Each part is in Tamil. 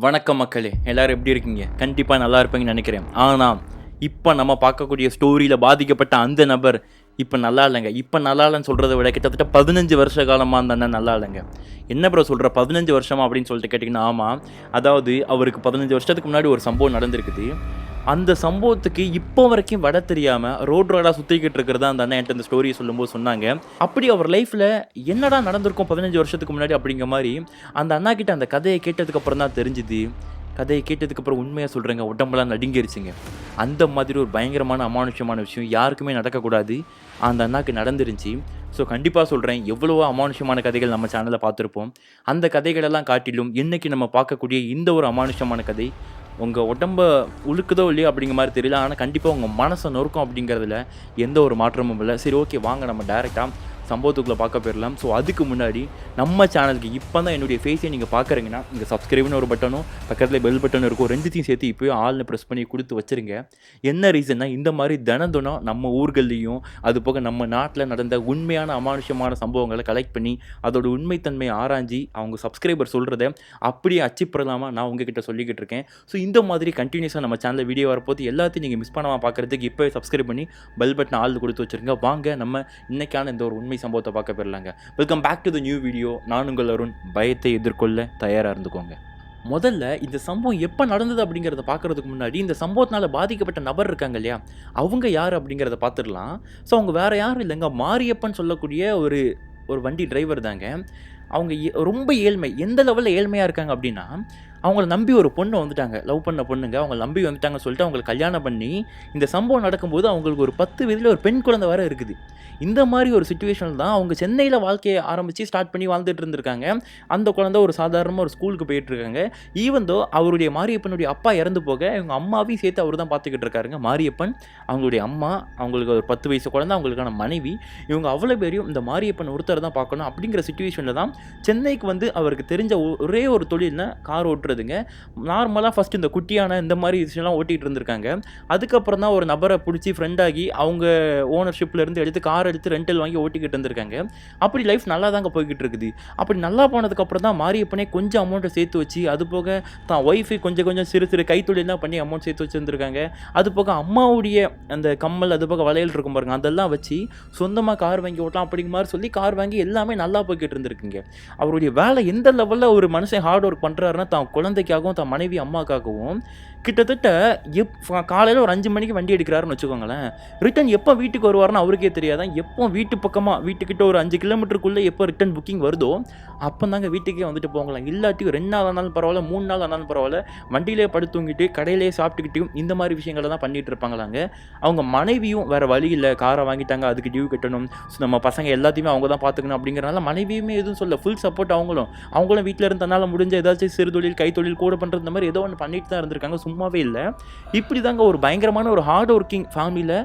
வணக்கம் மக்களே, எல்லாரும் எப்படி இருக்கீங்க? கண்டிப்பாக நல்லா இருப்பீங்கன்னு நினைக்கிறேன். ஆனால் இப்போ நம்ம பார்க்கக்கூடிய ஸ்டோரியில் பாதிக்கப்பட்ட அந்த நபர் இப்போ நல்லா இல்லைங்க. இப்போ நல்லா இல்லைன்னு சொல்கிறத விட கிட்டத்தட்ட 15 வருஷ காலமாக அந்த அண்ணன் நல்லா இல்லைங்க. என்ன ப்ரோ சொல்கிற 15 வருஷமா அப்படின்னு சொல்லிட்டு கேட்டிங்கன்னா, ஆமாம். அதாவது அவருக்கு 15 வருஷத்துக்கு முன்னாடி ஒரு சம்பவம் நடந்திருக்குது. அந்த சம்பவத்துக்கு இப்போ வரைக்கும் வட தெரியாமல் ரோடாக சுற்றிக்கிட்டு இருக்கிறதா அந்த அண்ணன் என்கிட்ட இந்த ஸ்டோரியை சொல்லும்போது சொன்னாங்க. அப்படி அவர் லைஃப்பில் என்னடா நடந்திருக்கும் 15 வருஷத்துக்கு முன்னாடி அப்படிங்கிற மாதிரி அந்த அண்ணா கிட்ட அந்த கதையை கேட்டதுக்கப்புறம் தான் தெரிஞ்சுது. கதையை கேட்டதுக்கப்புறம் உண்மையாக சொல்கிறேங்க, உடம்பெல்லாம் நடுங்கிருச்சுங்க. அந்த மாதிரி ஒரு பயங்கரமான அமானுஷ்யமான விஷயம் யாருக்குமே நடக்கக்கூடாது, அந்த அண்ணாக்கு நடந்துருந்துச்சு. ஸோ கண்டிப்பாக சொல்கிறேன், எவ்வளவோ அமானுஷ்யமான கதைகள் நம்ம சேனலில் பார்த்துருப்போம். அந்த கதைகளெல்லாம் காட்டிலும் இன்றைக்கி நம்ம பார்க்கக்கூடிய இந்த ஒரு அமானுஷ்யமான கதை உங்கள் உடம்ப உழுக்குதோ இல்லையோ அப்படிங்கிற மாதிரி தெரியல. ஆனால் கண்டிப்பாக உங்கள் மனசை நொறுக்கும் அப்படிங்கிறதுல எந்த ஒரு மாற்றமும் இல்லை. சரி, ஓகே, வாங்க நம்ம டேரெக்டாக சம்பவத்துக்குள்ளே பார்க்க போயிடலாம். ஸோ அதுக்கு முன்னாடி நம்ம சேனலுக்கு இப்போ தான் என்னுடைய ஃபேஸை நீங்கள் பார்க்குறீங்கன்னா இங்கே சப்ஸ்கிரைப்னு ஒரு பட்டனும் பக்கத்தில் பெல் பட்டனும் இருக்கும். ரெண்டுத்தையும் சேர்த்து இப்போயும் ஆள்னு ப்ரெஸ் பண்ணி கொடுத்து வச்சுருங்க. என்ன ரீசன்னா, இந்த மாதிரி தினம் நம்ம ஊர்கள்லேயும் அது போக நம்ம நாட்டில் நடந்த உண்மையான அமானுஷ்யமான சம்பவங்களை கலெக்ட் பண்ணி அதோட உண்மைத்தன்மையை ஆராய்ஞ்சி அவங்க சப்ஸ்கிரைபர் சொல்கிறத அப்படியே அச்சிப்படலாமா நான் உங்ககிட்ட சொல்லிக்கிட்டு இருக்கேன். ஸோ இந்த மாதிரி கண்டினியூஸாக நம்ம சேனலில் வீடியோ வரப்போது எல்லாத்தையும் நீங்கள் மிஸ் பண்ணாமல் பார்க்குறதுக்கு இப்போவே சப்ஸ்கிரைப் பண்ணி பெல் பட்டன் ஆள் கொடுத்து வச்சுருங்க. வாங்க நம்ம இன்னைக்கான இந்த ஒரு உண்மை சம்பவத்தை பார்க்க போயிடலாங்க. Welcome back to the new video. நான் உங்கள் அருண். பயத்தை எதிர்கொள்ள தயாராக இருந்துக்கோங்க. முதல்ல இந்த சம்பவம் எப்போ நடந்தது அப்படிங்கிறத பார்க்குறதுக்கு முன்னாடி இந்த சம்பவத்தினால பாதிக்கப்பட்ட நபர் இருக்காங்க இல்லையா, அவங்க யார் அப்படிங்கிறத பார்த்துடலாம். ஸோ அவங்க வேறு யாரும் இல்லைங்க, மாரியப்பன் சொல்லக்கூடிய ஒரு வண்டி டிரைவர் தாங்க. அவங்க ரொம்ப ஏழ்மை. எந்த லெவலில் ஏழ்மையாக இருக்காங்க அப்படின்னா, அவங்கள நம்பி ஒரு பொண்ணு வந்துட்டாங்க, லவ் பண்ண பொண்ணுங்க. அவங்கள நம்பி வந்துட்டாங்கன்னு சொல்லிட்டு அவங்களுக்கு கல்யாணம் பண்ணி இந்த சம்பவம் நடக்கும்போது அவங்களுக்கு ஒரு 10 வயதில் ஒரு பெண் குழந்தை வர இருக்குது. இந்த மாதிரி ஒரு சுச்சுவேஷனில் தான் அவங்க சென்னையில் வாழ்க்கையை ஆரம்பித்து ஸ்டார்ட் பண்ணி வாழ்ந்துட்டு இருந்திருக்காங்க. அந்த குழந்தை ஒரு சாதாரணமாக ஒரு ஸ்கூலுக்கு போயிட்டுருக்காங்க. ஈவந்தோ அவருடைய மாரியப்பனுடைய அப்பா இறந்து போக இவங்க அம்மாவையும் சேர்த்து அவர் தான் பார்த்துக்கிட்டு இருக்காருங்க. மாரியப்பன் அவங்களுடைய அம்மா, அவங்களுக்கு ஒரு 10 வயசு குழந்தை, அவங்களுக்கான மனைவி. இவங்க அவ்வளோ பேரையும் இந்த மாரியப்பன் ஒருத்தர் தான் பார்க்கணும் அப்படிங்கிற சுச்சுவேஷனில் தான் சென்னைக்கு வந்து அவருக்கு தெரிஞ்ச ஒரே ஒரு தொழில்னா கார் ஓட்டுறதுங்க. நார்மலாக ஃபஸ்ட்டு இந்த குட்டியான இந்த மாதிரி விஷயம்லாம் ஓட்டிகிட்டு இருந்திருக்காங்க. அதுக்கப்புறம் தான் ஒரு நபரை பிடிச்சி ஃப்ரெண்டாகி அவங்க ஓனர்ஷிப்லேருந்து எடுத்து கார் எடுத்து ரெண்டல் வாங்கி ஓட்டிக்கிட்டு இருந்திருக்காங்க. அப்படி லைஃப் நல்லா தாங்க போய்கிட்டு இருக்குது. அப்படி நல்லா போனதுக்கப்புறம் தான் மாரியப்பனே கொஞ்சம் அமௌண்ட்டை சேர்த்து வச்சு, அது போக தான் ஒய்ஃபை கொஞ்சம் கொஞ்சம் சிறு சிறு கைத்தொழிலாம் பண்ணி அமௌண்ட் சேர்த்து வச்சுருந்துருக்காங்க. அது போக அம்மாவுடைய அந்த கம்மல், அது போக வளையல் இருக்கும் பாருங்க, அதெல்லாம் வச்சு சொந்தமாக கார் வாங்கி ஓட்டலாம் அப்படிங்கிற மாதிரி சொல்லி கார் வாங்கி எல்லாமே நல்லா போய்கிட்டு இருந்திருக்குங்க. அவருடைய வேலை எந்த லெவலில் ஒரு மனுஷன் ஹார்ட் ஒர்க் பண்ணுறாருன்னா, தான் குழந்தைக்காகவும் தான் மனைவி அம்மாக்காகவும் கிட்டத்தட்ட காலையில் ஒரு 5 மணிக்கு வண்டி எடுக்கிறாருன்னு வச்சுக்கோங்களேன், ரிட்டன் எப்போ வீட்டுக்கு வருவார்னு அவருக்கே தெரியாதான். எப்போ வீட்டு பக்கமாக வீட்டுக்கிட்ட ஒரு 5 கிலோமீட்டருக்குள்ளே எப்போ ரிட்டன் புக்கிங் வருதோ அப்போ தாங்க வீட்டுக்கே வந்துட்டு போகலாம். இல்லாட்டி 2 நாள் ஆனாலும் பரவாயில்ல, 3 நாள் ஆனாலும் பரவாயில்ல, வண்டியிலே படுத்து தூங்கிட்டு கடையிலே சாப்பிட்டுக்கிட்டும் இந்த மாதிரி விஷயங்களை தான் பண்ணிகிட்டு இருப்பாங்களாங்க. அவங்க மனைவியும் வேறு வழி இல்லை, காரை வாங்கிட்டாங்க, அதுக்கு டியூ கட்டணும், நம்ம பசங்க எல்லாத்தையுமே அவங்க தான் பார்த்துக்கணும் அப்படிங்கிறனால மனைவியுமே எதுவும் சொல்ல, ஃபுல் சப்போர்ட் அவங்களும் வீட்டில் இருந்தனால முடிஞ்ச ஏதாச்சும் சிறு தொழில் கைத்தொழில் கூட பண்ணுறது இந்த மாதிரி ஏதோ ஒன்று பண்ணிட்டு தான் இருந்திருக்காங்க, சும்மாவே இல்லை. இப்படி தாங்க ஒரு பயங்கரமான ஒரு ஹார்ட் ஒர்க்கிங் ஃபேமிலியில்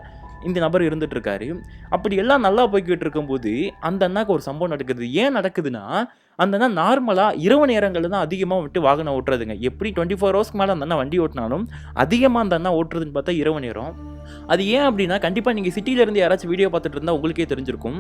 இந்த நபர் இருந்துட்டு இருக்காரு. அப்படி எல்லாம் நல்லா போய்கிட்டு இருக்கும்போது அந்த அண்ணாக்கு ஒரு சம்பவம் நடக்குது. ஏன் நடக்குதுன்னா, அந்த அண்ணா நார்மலாக இரவு நேரங்களில் தான் அதிகமாக வந்துட்டு வாகனம் ஓட்டுறதுங்க. எப்படி 24 ஹவர்ஸ்க்கு மேலே அந்த அண்ணா வண்டி ஓட்டினாலும் அதிகமாக அந்த அண்ணா ஓட்டுறதுன்னு பார்த்தா இரவு நேரம். அது ஏன் அப்படின்னா, கண்டிப்பாக நீங்கள் சிட்டியிலேருந்து யாராச்சும் வீடியோ பார்த்துட்டு இருந்தால் உங்களுக்கே தெரிஞ்சிருக்கும்.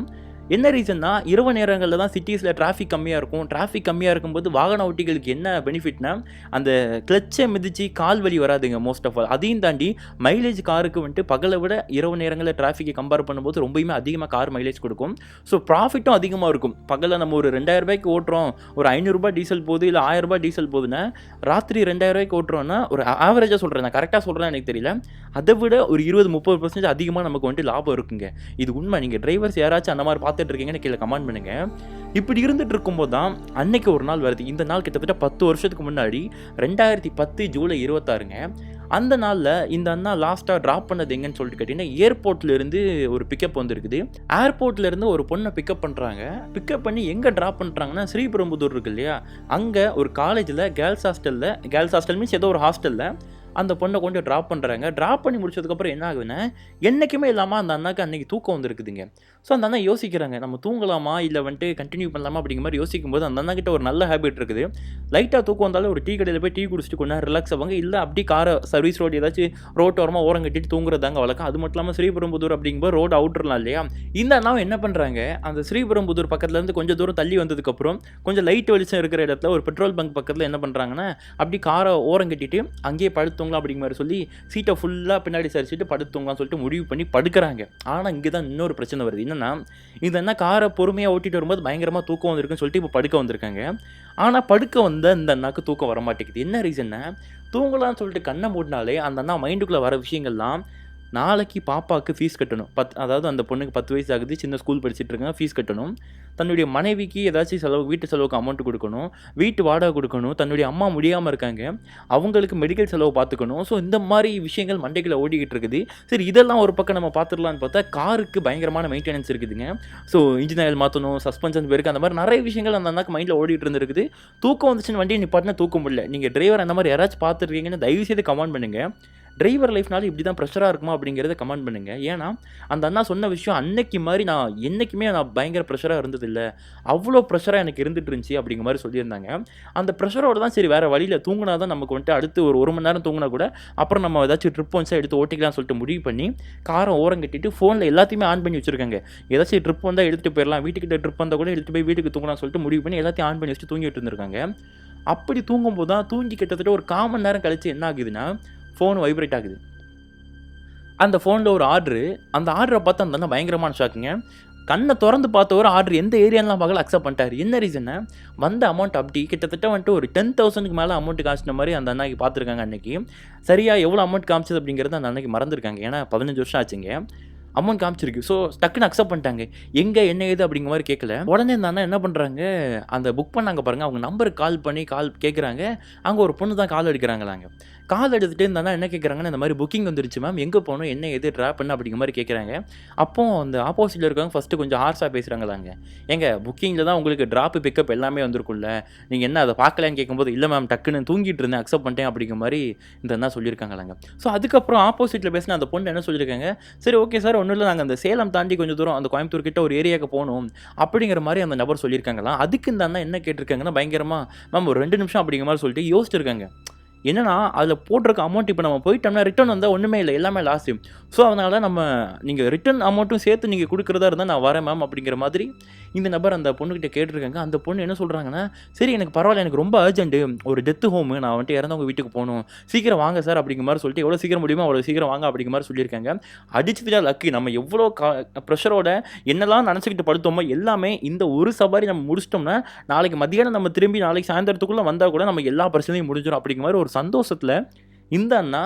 என்ன ரீசன்னா, இரவு நேரங்களில் தான் சிட்டிஸில் டிராஃபிக் கம்மியாக இருக்கும். டிராஃபிக் கம்மியாக இருக்கும்போது வாகன ஓட்டிகளுக்கு என்ன பெனிஃபிட்னா, அந்த கிளச்சை மிதித்து கால் வலி வராதுங்க மோஸ்ட் ஆஃப் ஆல். அதையும் தாண்டி மைலேஜ் காருக்கு வந்துட்டு பகலை விட இரவு நேரங்களில் டிராஃபிக்கை கம்பேர் பண்ணும்போது ரொம்பவுமே அதிகமாக கார் மைலேஜ் கொடுக்கும். ஸோ ப்ராஃபிட்டும் அதிகமாக இருக்கும். பகலில் நம்ம ஒரு 2000 ரூபாய்க்கு ஓட்டுறோம், ஒரு 500 ரூபாய் டீசல் போகுது, இல்லை 1000 ரூபாய் டீசல் போகுதுன்னா, ராத்திரி 2000 ரூபாய்க்கு ஓட்டுறோன்னா, ஒரு ஆவரேஜாக சொல்கிறேன், நான் கரெக்டாக சொல்கிறேன் எனக்கு தெரியல, அதை விட ஒரு 20-30% அதிகமாக நமக்கு வந்துட்டு லாபம் இருக்குங்க. இது உண்மை. நீங்கள் டிரைவர்ஸ் யாராச்சும் அந்த மாதிரி பார்த்துட்டு இருக்கீங்கன்னு கீழே கமெண்ட் பண்ணுங்கள். இப்படி இருந்துட்டு இருக்கும்போது தான் அன்னைக்கு ஒரு நாள் வருது. இந்த நாள் கிட்டத்தட்ட 10 வருஷத்துக்கு முன்னாடி 2010 ஜூலை 26ங்க. அந்த நாளில் இந்த அண்ணா லாஸ்ட்டாக ட்ராப் பண்ணது எங்கன்னு சொல்லிட்டு கேட்டிங்கன்னா, ஏர்போர்ட்லேருந்து ஒரு பிக்கப் வந்துருக்குது. ஏர்போர்ட்லேருந்து ஒரு பொண்ணை பிக்கப் பண்ணுறாங்க. பிக்கப் பண்ணி எங்கே ட்ராப் பண்ணுறாங்கன்னா, ஸ்ரீபெரும்புதூர் இருக்கு இல்லையா, அங்கே ஒரு காலேஜில் கேர்ள்ஸ் ஹாஸ்டல் மீன்ஸ் ஏதோ ஒரு ஹாஸ்டலில் அந்த பொண்ணை கொண்டு ட்ராப் பண்ணுறாங்க. ட்ராப் பண்ணி முடிச்சதுக்கப்புறம் என்ன ஆகுதுன்னா, என்றைக்குமே இல்லாமல் அந்த அண்ணாக்கு அன்றைக்கி தூக்கம் வந்துருக்குதுங்க. ஸோ அந்த அண்ணா யோசிக்கிறாங்க, நம்ம தூங்கலாமா இல்லை வந்துட்டு கண்டினியூ பண்ணலாமா அப்படிங்கிற மாதிரி யோசிக்கும்போது அந்த அண்ணா கிட்ட ஒரு நல்ல ஹேபிட் இருக்குது. லைட்டாக தூக்கம் வந்தாலும் ஒரு டீ கடையில் போய் டீ குடிச்சிட்டு கொஞ்சம் ரிலாக்ஸ் ஆவாங்க. இல்லை அப்படி காரை சர்வீஸ் ரோடு ஏதாச்சும் ரோட்டோரமாக ஓரம் கட்டிட்டு தூங்குறதாங்க வழக்கம். அது மட்டும் இல்லாமல் ஸ்ரீபெரும்புதூர் அப்படிங்கும்போது ரோடு அவுட்ரலாம் இல்லையா. இந்த அண்ணாவும் என்ன பண்ணுறாங்க, அந்த ஸ்ரீபெரும்புதூர் பக்கத்துலேருந்து கொஞ்சம் தூரம் தள்ளி வந்ததுக்கப்புறம் கொஞ்சம் லைட் வெளிச்சம் இருக்கிற இடத்துல ஒரு பெட்ரோல் பங்க் பக்கத்தில் என்ன பண்ணுறாங்கன்னா, அப்படி காரை ஓரம் கட்டிட்டு அங்கேயே படுத்துங்கலாம் அப்படிங்கிற மாதிரி சொல்லி சீட்டை ஃபுல்லாக பின்னாடி சரிச்சிட்டு படுத்துங்களான்னு சொல்லிட்டு முடிவு பண்ணி படுக்கிறாங்க. ஆனால் இங்கே தான் இன்னொரு பிரச்சனை வருது. என்னன்னா, இந்த அண்ணா காரை பொறுமையாக ஓட்டிட்டு வரும்போது பயங்கரமாக தூக்கம் வந்திருக்குன்னு சொல்லிட்டு இப்போ படுக்க வந்திருக்காங்க. ஆனால் படுக்க வந்த இந்த அண்ணாக்கு தூக்கம் வர மாட்டேங்குது. என்ன ரீசன்னா, தூங்கலான்னு சொல்லிட்டு கண்ணை மூடினாலே அந்த அண்ணா மைண்டுக்குள்ளே வர விஷயங்கள்லாம், நாளைக்கு பாப்பாவுக்கு ஃபீஸ் கட்டணும். அதாவது அந்த பொண்ணுக்கு 10 வயசு ஆகுது, சின்ன ஸ்கூல் படிச்சுட்டு இருக்காங்க, ஃபீஸ் கட்டணும். தன்னுடைய மனைவிக்கு ஏதாச்சும் செலவு, வீட்டு செலவுக்கு அமௌண்ட் கொடுக்கணும், வீட்டு வாடகை கொடுக்கணும், தன்னுடைய அம்மா முடியாமல் இருக்காங்க, அவங்களுக்கு மெடிக்கல் செலவு பார்த்துக்கணும். ஸோ இந்த மாதிரி விஷயங்கள் மண்டைக்குள்ள ஓடிக்கிட்டு இருக்குது. சரி, இதெல்லாம் ஒரு பக்கம் நம்ம பார்த்துடலான்னு பார்த்தா, காருக்கு பயங்கரமான மெயின்டெனன்ஸ் இருக்குதுங்க. ஸோ இன்ஜின் ஆயில் மாற்றணும், சஸ்பென்ஷன் பேருக்கு, அந்த மாதிரி நிறைய விஷயங்கள் அந்த அண்ணாக்கு மைண்டில் ஓடிட்டு இருந்திருக்குது. தூக்கம் வந்துச்சுன்னு வண்டியை நிப்பாட்டினா தூக்க முடியல. நீங்கள் டிரைவர் அந்த மாதிரி யாராச்சும் பார்த்துருக்கீங்கன்னு தயவு செய்து கமெண்ட் பண்ணுங்கள். டிரைவர் லைஃப்னால இப்படி தான் ப்ரெஷராக இருக்குமா அப்படிங்கிறத கமெண்ட் பண்ணுங்கள். ஏன்னா அந்த அண்ணா சொன்ன விஷயம் அன்னைக்கு மாதிரி நான் என்றைக்குமே பயங்கர ப்ரெஷராக இருந்ததில்லை, அவ்வளோ ப்ரெஷராக எனக்கு இருந்துட்டு இருந்துச்சு அப்படிங்கிற மாதிரி சொல்லியிருந்தாங்க. அந்த ப்ரெஷரோடு தான் சரி வேறு வழியில் தூங்கினா தான் நமக்கு வந்துட்டு அடுத்து ஒரு மணி நேரம் தூங்கினா கூட அப்புறம் நம்ம ஏதாச்சும் ட்ரிப் வந்துச்சா எடுத்து ஓட்டிக்கலாம்னு சொல்லிட்டு முடிவு பண்ணி காரை ஓரம் கட்டிட்டு ஃபோனில் எல்லாத்தையுமே ஆன் பண்ணி வச்சுருக்காங்க. ஏதாச்சும் ட்ரிப் வந்தால் எடுத்துகிட்டு போயிடலாம், வீட்டுக்கிட்ட ட்ரிப் வந்தால் கூட எடுத்துகிட்டு போய் வீட்டுக்கு தூங்கலாம்னு சொல்லிட்டு முடிவு பண்ணி எல்லாத்தையும் ஆன் பண்ணி வச்சுட்டு தூங்கிட்டு இருந்திருக்காங்க. அப்படி தூங்கும்போது தான் தூங்கி கிட்டத்தட்ட ஒரு 1/4 மணி நேரம் கழிச்சு என்ன ஆகுதுன்னா, ஃபோன் வைப்ரேட் ஆகுது. அந்த ஃபோனில் ஒரு ஆர்டரு, அந்த ஆர்டரை பார்த்து அந்த அண்ணா பயங்கரமான ஷாக்குங்க. கண்ணை திறந்து பார்த்த ஒரு ஆர்டர் எந்த ஏரியாலாம் பார்க்கல அக்செப்ட் பண்ணிட்டார். என்ன ரீசன்னா, வந்த அமௌண்ட் அப்படி கிட்டத்தட்ட வந்துட்டு ஒரு 10,000க்கு மேலே அமௌண்ட் காமிச்சின மாதிரி அந்த அண்ணாக்கு பார்த்துருக்காங்க. அன்றைக்கி சரியாக எவ்வளோ அமௌண்ட் காமிச்சது அப்படிங்கிறது அந்த அன்றைக்கி மறந்துருக்காங்க. ஏன்னா 15 வருஷம் ஆச்சுங்க. அமௌண்ட் காமிச்சிருக்கு. ஸோ டக்குன்னு அக்செப்ட் பண்ணிட்டாங்க. எங்கே என்ன ஏது அப்படிங்கிற மாதிரி கேட்கல. உடனே இந்த அண்ணா என்ன பண்ணுறாங்க, அந்த புக் பண்ணாங்க பாருங்கள், அவங்க நம்பருக்கு கால் பண்ணி கேட்குறாங்க. அங்கே ஒரு பொண்ணு தான் கால் எடுக்கிறாங்களாங்க. கால் எடுத்துகிட்டு இந்த அண்ணா என்ன கேட்குறாங்கன்னா, இந்த மாதிரி புக்கிங் வந்துருச்சு மேம், எங்கே போகணும், என்ன எது ட்ராப் பண்ண அப்படிங்கிற மாதிரி கேட்குறாங்க. அப்போது அந்த ஆப்போசிட்டில் இருக்கவங்க ஃபஸ்ட்டு கொஞ்சம் ஹார்ஸாக பேசுகிறாங்களாங்க. ஏங்க புக்கிங்கில் தான் உங்களுக்கு ட்ராப்பு பிக்கப் எல்லாமே வந்திருக்குல்ல, நீங்கள் என்ன அதை பார்க்கலான்னு கேட்கும்போது, இல்லை மேம் டக்குன்னு தூங்கிட்டு இருந்தேன் அக்செப்ட் பண்ணிட்டேன் அப்படிங்கிற மாதிரி இந்த அண்ணா சொல்லியிருக்காங்களாங்க. ஸோ அதுக்கப்புறம் ஆப்போசிட்டில் பேசின அந்த பொண்ணு என்ன சொல்லியிருக்காங்க, சரி ஓகே சார், ஒன்றும் இல்லை, நாங்கள் அந்த சேலம் தாண்டி கொஞ்சம் தூரம் அந்த கோயம்புத்தூர் கிட்ட ஒரு ஏரியாவுக்கு போகணும் அப்படிங்கிற மாதிரி அந்த நபர் சொல்லியிருக்காங்களாம். அதுக்கு இந்த அண்ணா என்ன கேட்டிருக்காங்கன்னா, பயங்கரமாக மேம் ஒரு 2 நிமிஷம் அப்படிங்கிற மாதிரி சொல்லிட்டு யோசிச்சிருக்காங்க. என்னன்னா, அதில் போட்டிருக்க அமௌண்ட் இப்போ நம்ம போயிட்டோம்னா ரிட்டர்ன் வந்தால் ஒன்றுமே இல்லை, எல்லாமே லாஸ்ட்டு. ஸோ அதனால நீங்கள் ரிட்டர்ன் அமௌண்ட்டும் சேர்த்து நீங்கள் கொடுக்குறதா இருந்தால் நான் வரேன் மேம் அப்படிங்கிற மாதிரி இந்த நபர் அந்த பொண்ணுக்கிட்ட கேட்டிருக்காங்க. அந்த பொண்ணு என்ன சொல்கிறாங்கன்னா, சரி எனக்கு பரவாயில்ல, எனக்கு ரொம்ப அர்ஜென்ட்டு, ஒரு டெத்து ஹோமு, நான் வந்துட்டு இறந்தவங்க வீட்டுக்கு போகணும், சீக்கிரம் வாங்க சார் அப்படிங்கிற மாதிரி சொல்லிட்டு, எவ்வளோ சீக்கிரம் முடியுமோ அவ்வளோ சீக்கிரம் வாங்க அப்படிங்கிற மாதிரி சொல்லியிருக்காங்க. அடிச்சுட்டா லக்கு, நம்ம எவ்வளோ ப்ரெஷரோட என்னெல்லாம் நினச்சிக்கிட்டு படுத்தோமோ எல்லாமே இந்த ஒரு சவாரி நம்ம முடிச்சிட்டோம்னா, நாளைக்கு மதியானம் நம்ம திரும்பி நாளைக்கு சாயந்தரத்துக்குள்ளே வந்தால் கூட நம்ம எல்லா பிரச்சனையும் முடிஞ்சிடும் அப்படிங்கிற மாதிரி ஒரு சந்தோஷத்தில் இந்த அண்ணா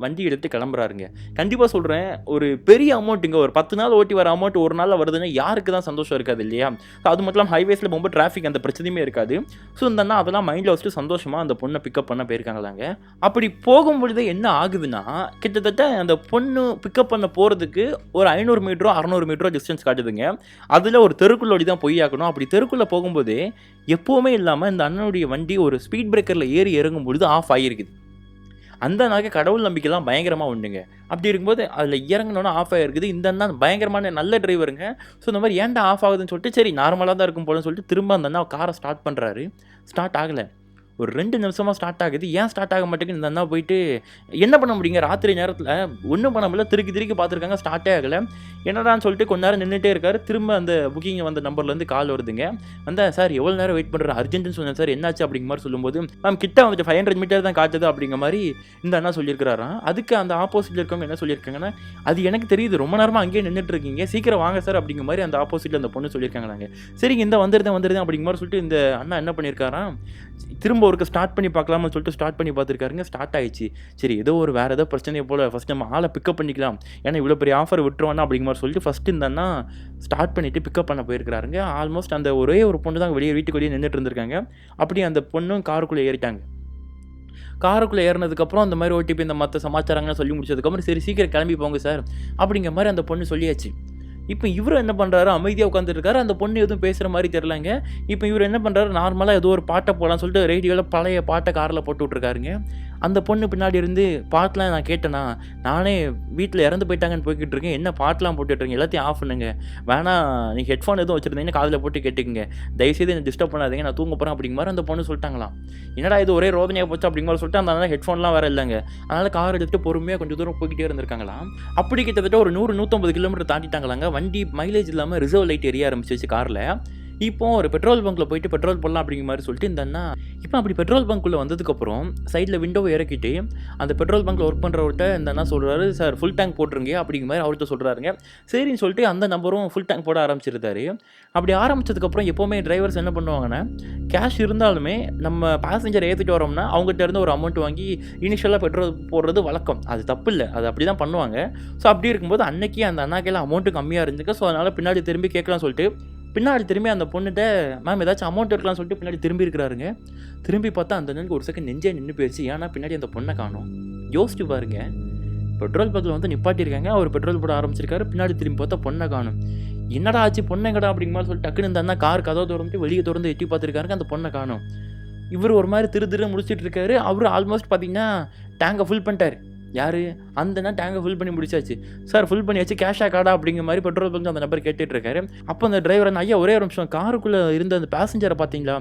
வண்டி எடுத்து கிளம்புறாருங்க. கண்டிப்பாக சொல்கிறேன், ஒரு பெரிய அமௌண்ட்டுங்க, ஒரு 10 நாள் ஓட்டி வர அமௌண்ட் ஒரு நாளில் வருதுன்னா யாருக்கு தான் சந்தோஷம் இருக்காது இல்லையா. அது மட்டும் இல்லாமல் ஹைவேஸில் ரொம்ப டிராஃபிக் அந்த பிரச்சனையுமே இருக்காது. ஸோ இந்த அண்ணா அதெல்லாம் மைண்டில் வச்சுட்டு சந்தோஷமாக அந்த பொண்ணை பிக்கப் பண்ண போயிருக்காங்களாங்க. அப்படி போகும்பொழுது என்ன ஆகுதுன்னா, கிட்டத்தட்ட அந்த பொண்ணு பிக்கப் பண்ண போகிறதுக்கு ஒரு 500 மீட்டரோ 600 மீட்டரோ டிஸ்டன்ஸ் காட்டுதுங்க. அதில் ஒரு தெருக்குள்ளோடி தான் போய் ஆகணும். அப்படி தெருக்குள்ளே போகும்போது எப்போவுமே இல்லாமல் இந்த அண்ணனுடைய வண்டி ஒரு ஸ்பீட் பிரேக்கரில் ஏறி இறங்கும் பொழுது ஆஃப் ஆகியிருக்குது. அந்த அண்ணாக்கு கடவுள் நம்பிக்கைலாம் பயங்கரமாக உண்டுங்க. அப்படி இருக்கும்போது அதில் இறங்கினோன்னா ஆஃப் ஆகிருக்குது. இந்த அண்ணா பயங்கரமான நல்ல டிரைவருங்க. ஸோ இந்த மாதிரி ஏன்டா ஆஃப் ஆகுதுன்னு சொல்லிட்டு, சரி நார்மலாக தான் இருக்கும் போலன்னு சொல்லிட்டு திரும்ப அந்த அண்ணா காரை ஸ்டார்ட் பண்ணுறாரு. ஸ்டார்ட் ஆகலை. ஒரு 2 நிமிஷமாக ஸ்டார்ட் ஆகுது. ஏன் ஸ்டார்ட் ஆக மாட்டேங்குது, இந்த அண்ணா போயிட்டு என்ன பண்ண முடியுங்க, ராத்திரி நேரத்தில் ஒன்றும் பண்ண முடியல, திருக்கி பார்த்துருக்காங்க, ஸ்டார்ட்டே ஆகலை. என்னடான்னு சொல்லிட்டு கொஞ்ச நேரம் நின்றுட்டே இருக்காரு. திரும்ப அந்த புக்கிங் வந்த நம்பர்லேருந்து கால் வருதுங்க. சார் எவ்வளோ நேரம் வெயிட் பண்ணுறேன், அர்ஜென்ட்னு சொன்னேன் சார், என்னாச்சு அப்படிங்கிற மாதிரி சொல்லும்போது, மேம் கிட்ட வந்துட்டு 500 மீட்டர் தான் காட்டுது அப்படிங்கிற மாதிரி இந்த அண்ணா சொல்லியிருக்கிறாராம். அதுக்கு அந்த ஆப்போசிட்டில் இருக்கவங்க என்ன சொல்லியிருக்காங்கன்னா, அது எனக்கு தெரியுது, ரொம்ப நேரமாக அங்கேயே நின்றுட்டு இருக்கீங்க, சீக்கிரம் வாங்க சார் அப்படிங்கிற மாதிரி அந்த ஆப்போசிட்டில் அந்த பொண்ணு சொல்லியிருக்காங்களாங்க. சரிங்க இந்த வந்துருந்தேன் அப்படிங்கிற மாதிரி சொல்லிட்டு இந்த அண்ணா என்ன பண்ணியிருக்காராம், திரும்ப ஒருக்கு ஸ்டார்ட் பண்ணி பார்க்கலாம்னு சொல்லிட்டு ஸ்டார்ட் பண்ணி பார்த்துருக்காருங்க. ஸ்டார்ட் ஆயிடுச்சு. சரி ஏதோ ஒரு வேறு ஏதோ பிரச்சனையை போல் ஃபஸ்ட் நம்ம ஆளை பிக்கப் பண்ணிக்கலாம், ஏன்னா இவ்வளோ பெரிய ஆஃபர் விட்டுருவானா அப்படிங்கிற மாதிரி சொல்லிட்டு ஃபஸ்ட்டு இந்த அண்ணா ஸ்டார்ட் பண்ணிவிட்டு பிக்கப் பண்ண போயிருக்கிறாருங்க. ஆல்மோஸ்ட் அந்த ஒரே ஒரு பொண்ணு தான் வீட்டுக்கு வெளியே நின்றுட்டு இருந்திருக்காங்க. அப்படியே அந்த பொண்ணும் காருக்குள்ளே ஏறிட்டாங்க. காருக்குள்ளே ஏறினதுக்கப்புறம் அந்த மாதிரி ஓடிபி இந்த மற்ற சமாச்சாரங்கள்லாம் சொல்லி முடிச்சதுக்கப்புறம், சரி சீக்கிரம் கிளம்பி போங்க சார் அப்படிங்கிற மாதிரி அந்த பொண்ணு சொல்லியாச்சு. இப்போ இவர் என்ன பண்ணுறாரு, அமைதியாக உட்காந்துருக்காரு. அந்த பொண்ணு எதுவும் பேசுகிற மாதிரி தெரிலங்க. இப்போ இவர் என்ன பண்ணுறாரு, நார்மலாக ஏதோ ஒரு பாட்டை போடலான்னு சொல்லிட்டு ரேடியோவில் பழைய பாட்டை காரில் போட்டு விட்ருக்காருங்க. அந்த பொண்ணு பின்னாடி இருந்து பாட்டெலாம் நான் கேட்டேனா, நானே வீட்டில் இறந்து போயிட்டாங்கன்னு போய்கிட்டு இருக்கேன், என்ன பாட்டெலாம் போட்டுட்ருக்கீங்க, எல்லாத்தையும் ஆஃப் பண்ணுங்க, வேணா நீங்கள் ஹெட்ஃபோன் எதுவும் வச்சுருந்தீங்கன்னா காதில் போட்டு கேட்டுக்குங்க, தயவுசெய்து என்ன டிஸ்டர்ப் பண்ணாதீங்க, நான் தூங்க போகிறேன் அப்படிங்கிற மாதிரி அந்த பொண்ணு சொல்லிட்டாங்களாம். என்னடா இது ஒரே ரோதனையாக போச்சு அப்படிங்கிற மாதிரி சொல்லிட்டு அந்த ஹெட்ஃபோன்லாம் வேறு இல்லைங்க. அதனால் கார் எடுத்துகிட்டு பொறுமையாக கொஞ்சம் தூரம் போய்கிட்டே இருந்திருக்காங்களாம். அப்படி கிட்டத்தட்ட ஒரு 100-150 கிலோமீட்டர் தாண்டிட்டாங்களாங்க. வண்டி மைலேஜ் இல்லாமல் ரிசர்வ் லைட் எரிய ஆரம்பிச்சிச்சு காரில். இப்போ ஒரு பெட்ரோல் பங்க்கில் போயிட்டு பெட்ரோல் போடலாம் அப்படிங்கிற மாதிரி சொல்லிட்டு இந்த அண்ணா இப்போ அப்படி பெட்ரோல் பங்க்குள்ளே வந்ததுக்கப்புறம் சைடில் விண்டோவை இறக்கிட்டு அந்த பெட்ரோல் பங்க்கில் ஒர்க் பண்ணுறவர்கிட்ட இந்த அண்ணா சொல்கிறாரு, சார் ஃபுல் டேங்க் போட்டுருங்க அப்படிங்கிற மாதிரி அவர்கிட்ட சொல்கிறாருங்க. சரின்னு சொல்லிட்டு அந்த நம்பரும் ஃபுல் டேங்க் போட ஆரம்பிச்சிருந்தாரு. அப்படி ஆரம்பித்ததுக்கப்புறம் எப்போவுமே டிரைவர்ஸ் என்ன பண்ணுவாங்கன்னா, கேஷ் இருந்தாலுமே நம்ம பேசஞ்சர் ஏற்றிட்டு வரோம்னா அவங்ககிட்ட இருந்து ஒரு அமௌண்ட் வாங்கி இனிஷியலாக பெட்ரோல் போடுறது வழக்கம். அது தப்பு இல்லை, அது அப்படி தான் பண்ணுவாங்க. ஸோ அப்படி இருக்கும்போது அன்னைக்கு அந்த அண்ணாக்கெல்லாம் அமௌண்ட்டு கம்மியாக இருந்துச்சு. ஸோ அதனால் பின்னாடி திரும்பி கேட்கலாம்னு சொல்லிட்டு பின்னாடி திரும்பி அந்த பொண்ணுகிட்ட, மேம் ஏதாச்சும் அமௌண்ட் இருக்கலாம்னு சொல்லிட்டு பின்னாடி திரும்பி இருக்கிறாருங்க. திரும்பி பார்த்தா அந்த அண்ணனுக்கு ஒரு செகண்ட் நெஞ்சே நின்று போயிடுச்சு. ஏன்னா பின்னாடி அந்த பொண்ணை காணோம். யோசிச்சு பாருங்க, பெட்ரோல் பங்க்கில் வந்து நிப்பாட்டியிருக்காங்க, அவர் பெட்ரோல் போட ஆரம்பிச்சிருக்காரு, பின்னாடி திரும்பி பார்த்தா பொண்ணை காணும். என்னடா ஆச்சு, பொண்ணை எங்கடா அப்படிங்கிற மாதிரி சொல்லிட்டு டக்குன்னு இந்த அண்ணா கார் கதவை திறந்துட்டு வெளியே திறந்து எட்டி பார்த்துருக்காருங்க, அந்த பொண்ணை காணும். இவர் ஒரு மாதிரி திரு முடிச்சுட்டு இருக்காரு. அவர் ஆல்மோஸ்ட் பார்த்தீங்கன்னா டேங்கை ஃபுல் பண்ணிட்டார். யார் அந்த அண்ணா டேங்கை ஃபுல் பண்ணி முடிச்சாச்சு. சார் ஃபுல் பண்ணியாச்சு, கேஷா கார்டா அப்படிங்கிற மாதிரி பெட்ரோல் பங்க் அந்த நம்பர் கேட்டுட்ருக்காரு. அப்போ அந்த டிரைவர் ஐயா ஒரே ஒரு நிமிஷம், காருக்குள்ளே இருந்த அந்த பேசஞ்சரை பார்த்தீங்களா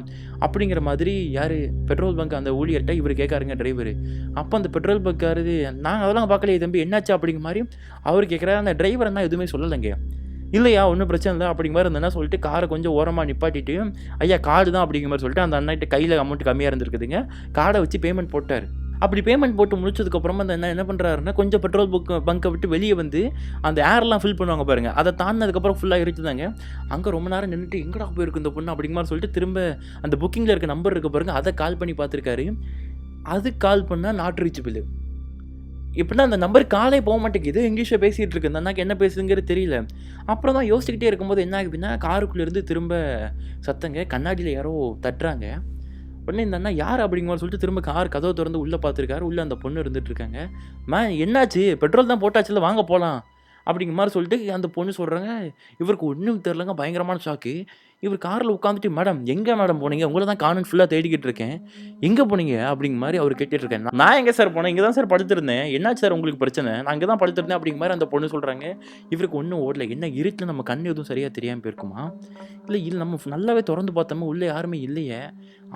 அப்படிங்கிற மாதிரி யார் பெட்ரோல் பங்க் அந்த ஊழியர்கிட்ட இவர் கேட்காருங்க டிரைவர். அப்போ அந்த பெட்ரோல் பங்க்காரு, நாங்கள் அதெல்லாம் பார்க்கலையே தம்பி, என்னாச்சு அப்படிங்கிற மாதிரி அவர் கேட்குறாரு. அந்த டிரைவர் என்ன எதுவுமே சொல்லலைங்க. இல்லையா ஒன்றும் பிரச்சனை இல்லை அப்படிங்கிற மாதிரி இருந்தேன்னா சொல்லிட்டு காரை கொஞ்சம் ஓரமாக நிப்பாட்டிட்டு, ஐயா கார்டு தான் அப்படிங்கிற மாதிரி சொல்லிட்டு அந்த அண்ணாட்ட கையில் அமௌண்ட் கம்மியாக இருந்திருக்குதுங்க, கார்டை வச்சு பேமெண்ட் போட்டார். அப்படி பேமெண்ட் போட்டு முடிச்சதுக்கப்புறமா அந்த என்ன பண்ணுறாருன்னா, கொஞ்சம் பெட்ரோல் பங்கை விட்டு வெளியே வந்து அந்த ஏர்லாம் ஃபில் பண்ணுவாங்க பாருங்கள், அதை தாண்டினதுக்கப்புறம் ஃபுல்லாக இருக்குதாங்க. அங்கே ரொம்ப நேரம் நின்றுட்டு எங்கடா போயிருக்கு இந்த பொண்ணு அப்படிங்கிற மாதிரி சொல்லிட்டு திரும்ப அந்த புக்கிங்கில் இருக்க நம்பர் இருக்க பாருங்கள், அதை கால் பண்ணி பார்த்துருக்காரு. அது கால் பண்ணால் நாட் ரீச்சபிள். எப்படின்னா அந்த நம்பர் காலே போக மாட்டேங்குது, இங்கிலீஷில் பேசிகிட்டு இருக்கு, அந்த அண்ணாக்கு என்ன பேசுதுங்கிறது தெரியல. அப்புறம் தான் யோசிச்சுக்கிட்டே இருக்கும்போது என்ன ஆகுதுன்னா, காருக்குள்ளேருந்து திரும்ப சத்தங்க, கண்ணாடியில் யாரோ தட்டுறாங்க. உடனே இந்த அண்ணா யார் அப்படிங்கிற மாதிரி சொல்லிட்டு திரும்ப கார் கதவை திறந்து உள்ளே பார்த்துருக்காரு. உள்ளே அந்த பொண்ணு இருந்துகிட்ருக்காங்க. என்னாச்சு, பெட்ரோல் தான் போட்டாச்சுல, வாங்க போகலாம் அப்படிங்கிற மாதிரி சொல்லிட்டு அந்த பொண்ணு சொல்கிறாங்க. இவருக்கு ஒன்றும் தெரிலங்க, பயங்கரமான ஷாக்கு. இவர் காரில் உட்காந்துட்டு, மேடம் எங்கே மேடம் போனீங்க, உங்களை தான் காணும் ஃபுல்லாக தேடிக்கிட்டு இருக்கேன், எங்கே போனீங்க அப்படிங்கிற மாதிரி அவர் கேட்டுட்ருக்கேன். நான் எங்கே சார் போனேன், இங்கே தான் சார் படுத்திருந்தேன், என்னாச்சு சார் உங்களுக்கு பிரச்சனை, நான் இங்கே தான் படுத்திருந்தேன் அப்படிங்கிற மாதிரி அந்த பொண்ணு சொல்கிறாங்க. இவருக்கு ஒன்றும் ஓடல, என்ன இருட்டில் நம்ம கண் எதுவும் சரியாக தெரியாமல் போயிருக்குமா, இல்லை நம்ம நல்லாவே திறந்து பார்த்தோமா உள்ளே யாருமே இல்லையே,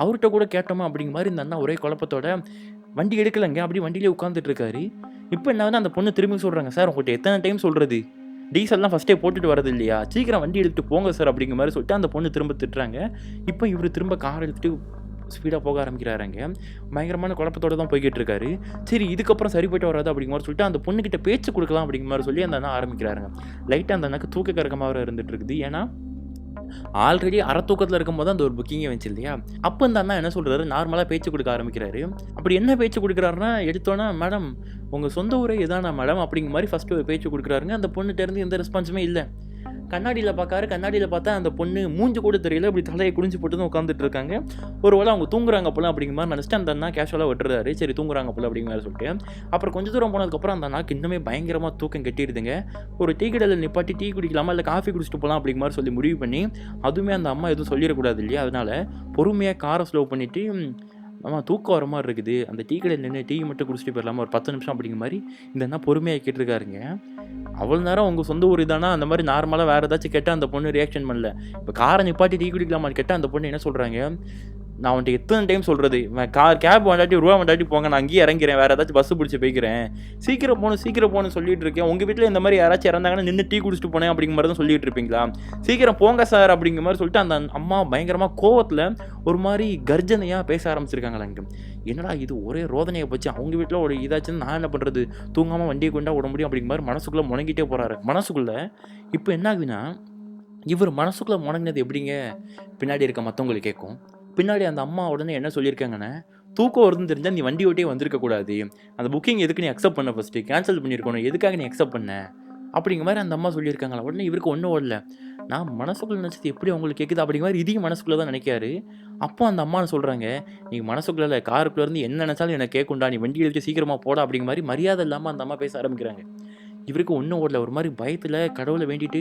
அவர்கிட்ட கூட கேட்டோமா அப்படிங்கிற மாதிரி இந்த அண்ணா ஒரே குழப்பத்தோட வண்டி எடுக்கலைங்க, அப்படி வண்டியிலே உட்காந்துட்டு இருக்காரு. இப்போ என்ன அந்த பொண்ணு திரும்பி சொல்கிறாங்க, சார் உங்கள்கிட்ட எத்தனை டைம் சொல்கிறது, டீசல்லாம் ஃபஸ்ட்டே போட்டுட்டு வரது இல்லையா, சீக்கிரம் வண்டி எடுத்துகிட்டு போங்க சார் அப்படிங்கிற மாதிரி சொல்லிட்டு அந்த பொண்ணு திரும்ப திட்டுறாங்க. இப்போ இவர் திரும்ப கார் எடுத்துகிட்டு ஸ்பீடாக போக ஆரம்பிக்கிறாருங்க. பயங்கரமான குழப்பத்தோடு தான் போய்கிட்டு இருக்காரு. சரி இதுக்கப்புறம் சரி போய்ட்டு வராது அப்படிங்கிற மாதிரி சொல்லிட்டு அந்த பொண்ணுக்கிட்ட பேச்சு கொடுக்கலாம் அப்படிங்கிற மாதிரி சொல்லி அந்த அண்ணா ஆரம்பிக்கிறாருங்க. லைட்டாக அந்த அண்ணாக்கு தூக்க கறக்கமாக இருந்துட்டு இருக்குது. ஏன்னா ஆல்ரெடி அரை தூக்கத்தில் இருக்கும்போது அந்த ஒரு புக்கிங்கே வந்துச்சு இல்லையா. அப்போ இந்த அண்ணா என்ன சொல்கிறாரு, நார்மலாக பேச்சு கொடுக்க ஆரம்பிக்கிறாரு. அப்படி என்ன பேச்சு கொடுக்குறாருன்னா, எடுத்தோன்னா மேடம் உங்கள் சொந்த ஊரே இதானா மேடம் அப்படிங்கிற மாதிரி ஃபஸ்ட்டு ஒரு பேச்சு கொடுக்குறாருங்க. அந்த பொண்ணுகிட்டேருந்து எந்த ரெஸ்பான்ஸுமே இல்லை. கண்ணாடியில் பார்க்காரு, கண்ணாடியில் பார்த்தா அந்த பொண்ணு மூஞ்சி கூட தெரியல, இப்படி தலையை குடிஞ்சு போட்டு தான் உட்காந்துட்டு இருக்காங்க. ஒரு வேளை அவங்க தூங்குறாங்க போல அப்படிங்கிற மாதிரி நினச்சிட்டு அந்த அண்ணா கேஷுவலாக விட்டுறாரு. சரி தூங்குறாங்க போல அப்படிங்கிற மாதிரி சொல்லிட்டு அப்புறம் கொஞ்சம் தூரம் போனதுக்கப்புறம் அந்த அண்ணாக்கு இன்னுமே பயங்கரமாக தூக்கம் கட்டிடுதுங்க. ஒரு டீ கடையில் நிப்பாட்டி டீ குடிக்கலாமா இல்லை காஃபி குடிச்சிட்டு போகலாம் அப்படிங்கிற மாதிரி சொல்லி முடிவு பண்ணி, அதுவுமே அந்த அம்மா எதுவும் சொல்லிடக்கூடாது இல்லையா, அதனால் பொறுமையாக காரை ஸ்லோ பண்ணிவிட்டு, ஆமாம் தூக்கம் வர மாதிரி இருக்குது, அந்த டீ கடையில் நின்று டீ மட்டும் குடிச்சிட்டு போயிடலாமா ஒரு 10 நிமிஷம் அப்படிங்கிற மாதிரி இந்த அண்ணா பொறுமையாக கேட்டிருக்காருங்க. அவ்வளோ நேரம் உங்கள் சொந்த ஊர் இதானா அந்த மாதிரி நார்மலாக வேறு ஏதாச்சும் கேட்டால் அந்த பொண்ணு ரியாக்ஷன் பண்ணல. இப்போ காரை நிப்பாட்டி டீ குடிக்கலாமான்னு கேட்டால் அந்த பொண்ணு என்ன சொல்கிறாங்க, நான் வந்துட்டு எத்தனை டைம் சொல்கிறது, கேப் வண்டாட்டி ரூபா வண்டாட்டி போங்க, நான் அங்கேயே இறங்கிறேன், வேறு ஏதாச்சும் பஸ்ஸு பிடிச்சி போய்க்கிறேன், சீக்கிரம் போகணும்னு சொல்லிட்டு இருக்கேன், உங்கள் வீட்டில் இந்த மாதிரி யாராச்சும் இறந்தாங்கன்னா நின்று டீ குடிச்சிட்டு போனேன் அப்படிங்கிற மாதிரி தான் சொல்லிட்டு இருப்பீங்களா, சீக்கிரம் போங்க சார் அப்படிங்கிற மாதிரி சொல்லிட்டு அந்த அம்மா பயங்கரமாக கோவத்தில் ஒரு மாதிரி கர்ஜனையாக பேச ஆரம்பிச்சிருக்காங்களா. இங்கே என்னடா இது ஒரே ரோதனையை போச்சு, அவங்க வீட்டில் ஒரு இதாச்சுன்னு நான் என்ன பண்ணுறது, தூங்காமல் வண்டியை கொண்டா விட முடியும் அப்படிங்கிற மாதிரி மனசுக்குள்ளே முணங்கிட்டே போகிறாரு. மனசுக்குள்ளே இப்போ என்ன ஆகுதுன்னா, இவர் மனசுக்குள்ளே முணங்கினது எப்படிங்க பின்னாடி இருக்க மற்றவங்களுக்கு கேட்கும். பின்னாடி அந்த அம்மா உடனே என்ன சொல்லியிருக்காங்கன்னா, தூக்கம் வருதுன்னு தெரிஞ்சால் நீ வண்டி ஓட்டியே வந்திருக்கக்கூடாது, அந்த புக்கிங் எதுக்கு நீ அக்செப்ட் பண்ண, ஃபஸ்ட்டு கேன்சல் பண்ணியிருக்கணும், எதுக்காக நீ அக்செப்ட் பண்ண அப்படிங்கிற மாதிரி அந்த அம்மா சொல்லியிருக்காங்களா. உடனே இவருக்கு ஒன்றும் ஓடல, நான் மனசுக்குள்ளே நினச்சது எப்படி அவங்களுக்கு கேட்குது அப்படிங்கிற மாதிரி இதையும் மனசுக்குள்ளே தான் நினைக்காரு. அப்போ அந்த அம்மான்னு சொல்கிறாங்க, நீ மனசுக்குள்ளே காருக்குள்ளேருந்து என்ன நினச்சாலும் எனக்கு கேட்குண்டா, நீ வண்டி எடுத்து சீக்கிரமாக போடா அப்படிங்கிற மாதிரி மரியாதை இல்லாமல் அந்த அம்மா பேச ஆரம்பிக்கிறாங்க. இவருக்கு ஒன்றும் ஓடல. ஒரு மாதிரி பயத்தில் கடவுளை வேண்டிட்டு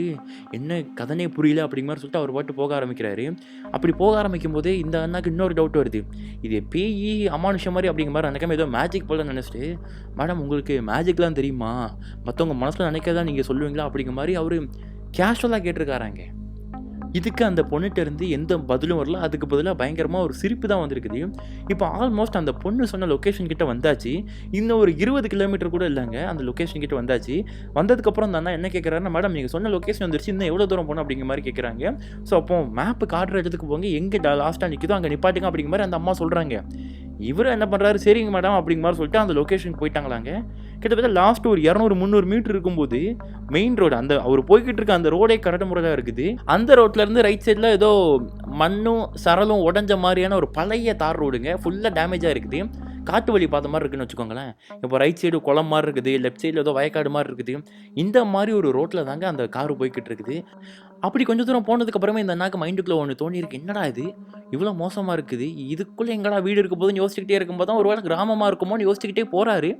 என்ன கதனே புரியல அப்படிங்கிற மாதிரி சொல்லிட்டு அவர் பாட்டு போக ஆரம்பிக்கிறாரு. அப்படி போக ஆரம்பிக்கும் போதே இந்த அண்ணாக்கு இன்னொரு டவுட் வருது. இது பேய் அமானுஷம் மாதிரி அப்படிங்கிற மாதிரி நினைக்காம ஏதோ மேஜிக் போல நினச்சிட்டு, மேடம் உங்களுக்கு மேஜிக்லாம் தெரியுமா, மற்றவங்க மனசில் நினைக்கிறதா நீங்கள் சொல்லுவீங்களா அப்படிங்கிற மாதிரி அவர் கேஷுவலாக கேட்டிருக்காராங்க. இதுக்கு அந்த பொண்ணுகிட்ட இருந்து எந்த பதிலும் வரல. அதுக்கு பதிலாக பயங்கரமாக ஒரு சிரிப்பு தான் வந்திருக்குது. இப்போ ஆல்மோஸ்ட் அந்த பொண்ணு சொன்ன லொக்கேஷன் கிட்ட வந்தாச்சு. இன்னும் ஒரு 20 கிலோமீட்டர் கூட இல்லைங்க, அந்த லொக்கேஷன் கிட்ட வந்தாச்சு. வந்ததுக்கப்புறம் அந்த அண்ணா என்ன கேட்குறாருன்னா, மேடம் நீங்கள் சொன்ன லொக்கேஷன் வந்துருச்சு, இன்னும் எவ்வளோ தூரம் போகணும் அப்படிங்கிற மாதிரி கேட்குறாங்க. ஸோ அப்போ மேப்பு காட்டுற இடத்துக்கு போங்க, எங்கே லாஸ்ட்டாக நிற்கிதோ அங்கே நிப்பாட்டுங்க அப்படிங்கிற மாதிரி அந்த அம்மா சொல்கிறாங்க. இவர் என்ன பண்ணுறாரு, சரிங்க மேடம் அப்படிங்கிற மாதிரி சொல்லிட்டு அந்த லொக்கேஷனுக்கு போயிட்டாங்களாங்க. கிட்டத்தட்ட லாஸ்ட் ஒரு 200-300 மீட்டர் இருக்கும்போது மெயின் ரோடு, அந்த அவர் போய்கிட்டு இருக்க அந்த ரோடே கரடு முறையாக இருக்குது. அந்த ரோட்லேருந்து ரைட் சைடில் ஏதோ மண்ணும் சரலும் உடஞ்ச மாதிரியான ஒரு பழைய தார் ரோடுங்க, ஃபுல்லாக டேமேஜாக இருக்குது. காட்டு வழி பார்த்த மாதிரி இருக்குன்னு வச்சுக்கோங்களேன். இப்போ ரைட் சைடு குளம் மாதிரி இருக்குது, லெஃப்ட் சைடில் ஏதோ வயக்காடு மாதிரி இருக்குது. இந்த மாதிரி ஒரு ரோட்டில் தாங்க அந்த காரு போய்கிட்டு இருக்குது. அப்படி கொஞ்சம் தூரம் போனதுக்கப்புறமே இந்த அண்ணாக்கு மைண்டுக்குள்ளே ஒன்று தோணியிருக்கு, என்னடா இது இவ்வளோ மோசமாக இருக்குது, இதுக்குள்ளே எங்கடா வீடு இருக்க போதுன்னு யோசிச்சுக்கிட்டே இருக்கும்போது தான் ஒரு வேளை கிராமமாக இருக்குமோன்னு யோசிச்சுக்கிட்டே போகிறாரு.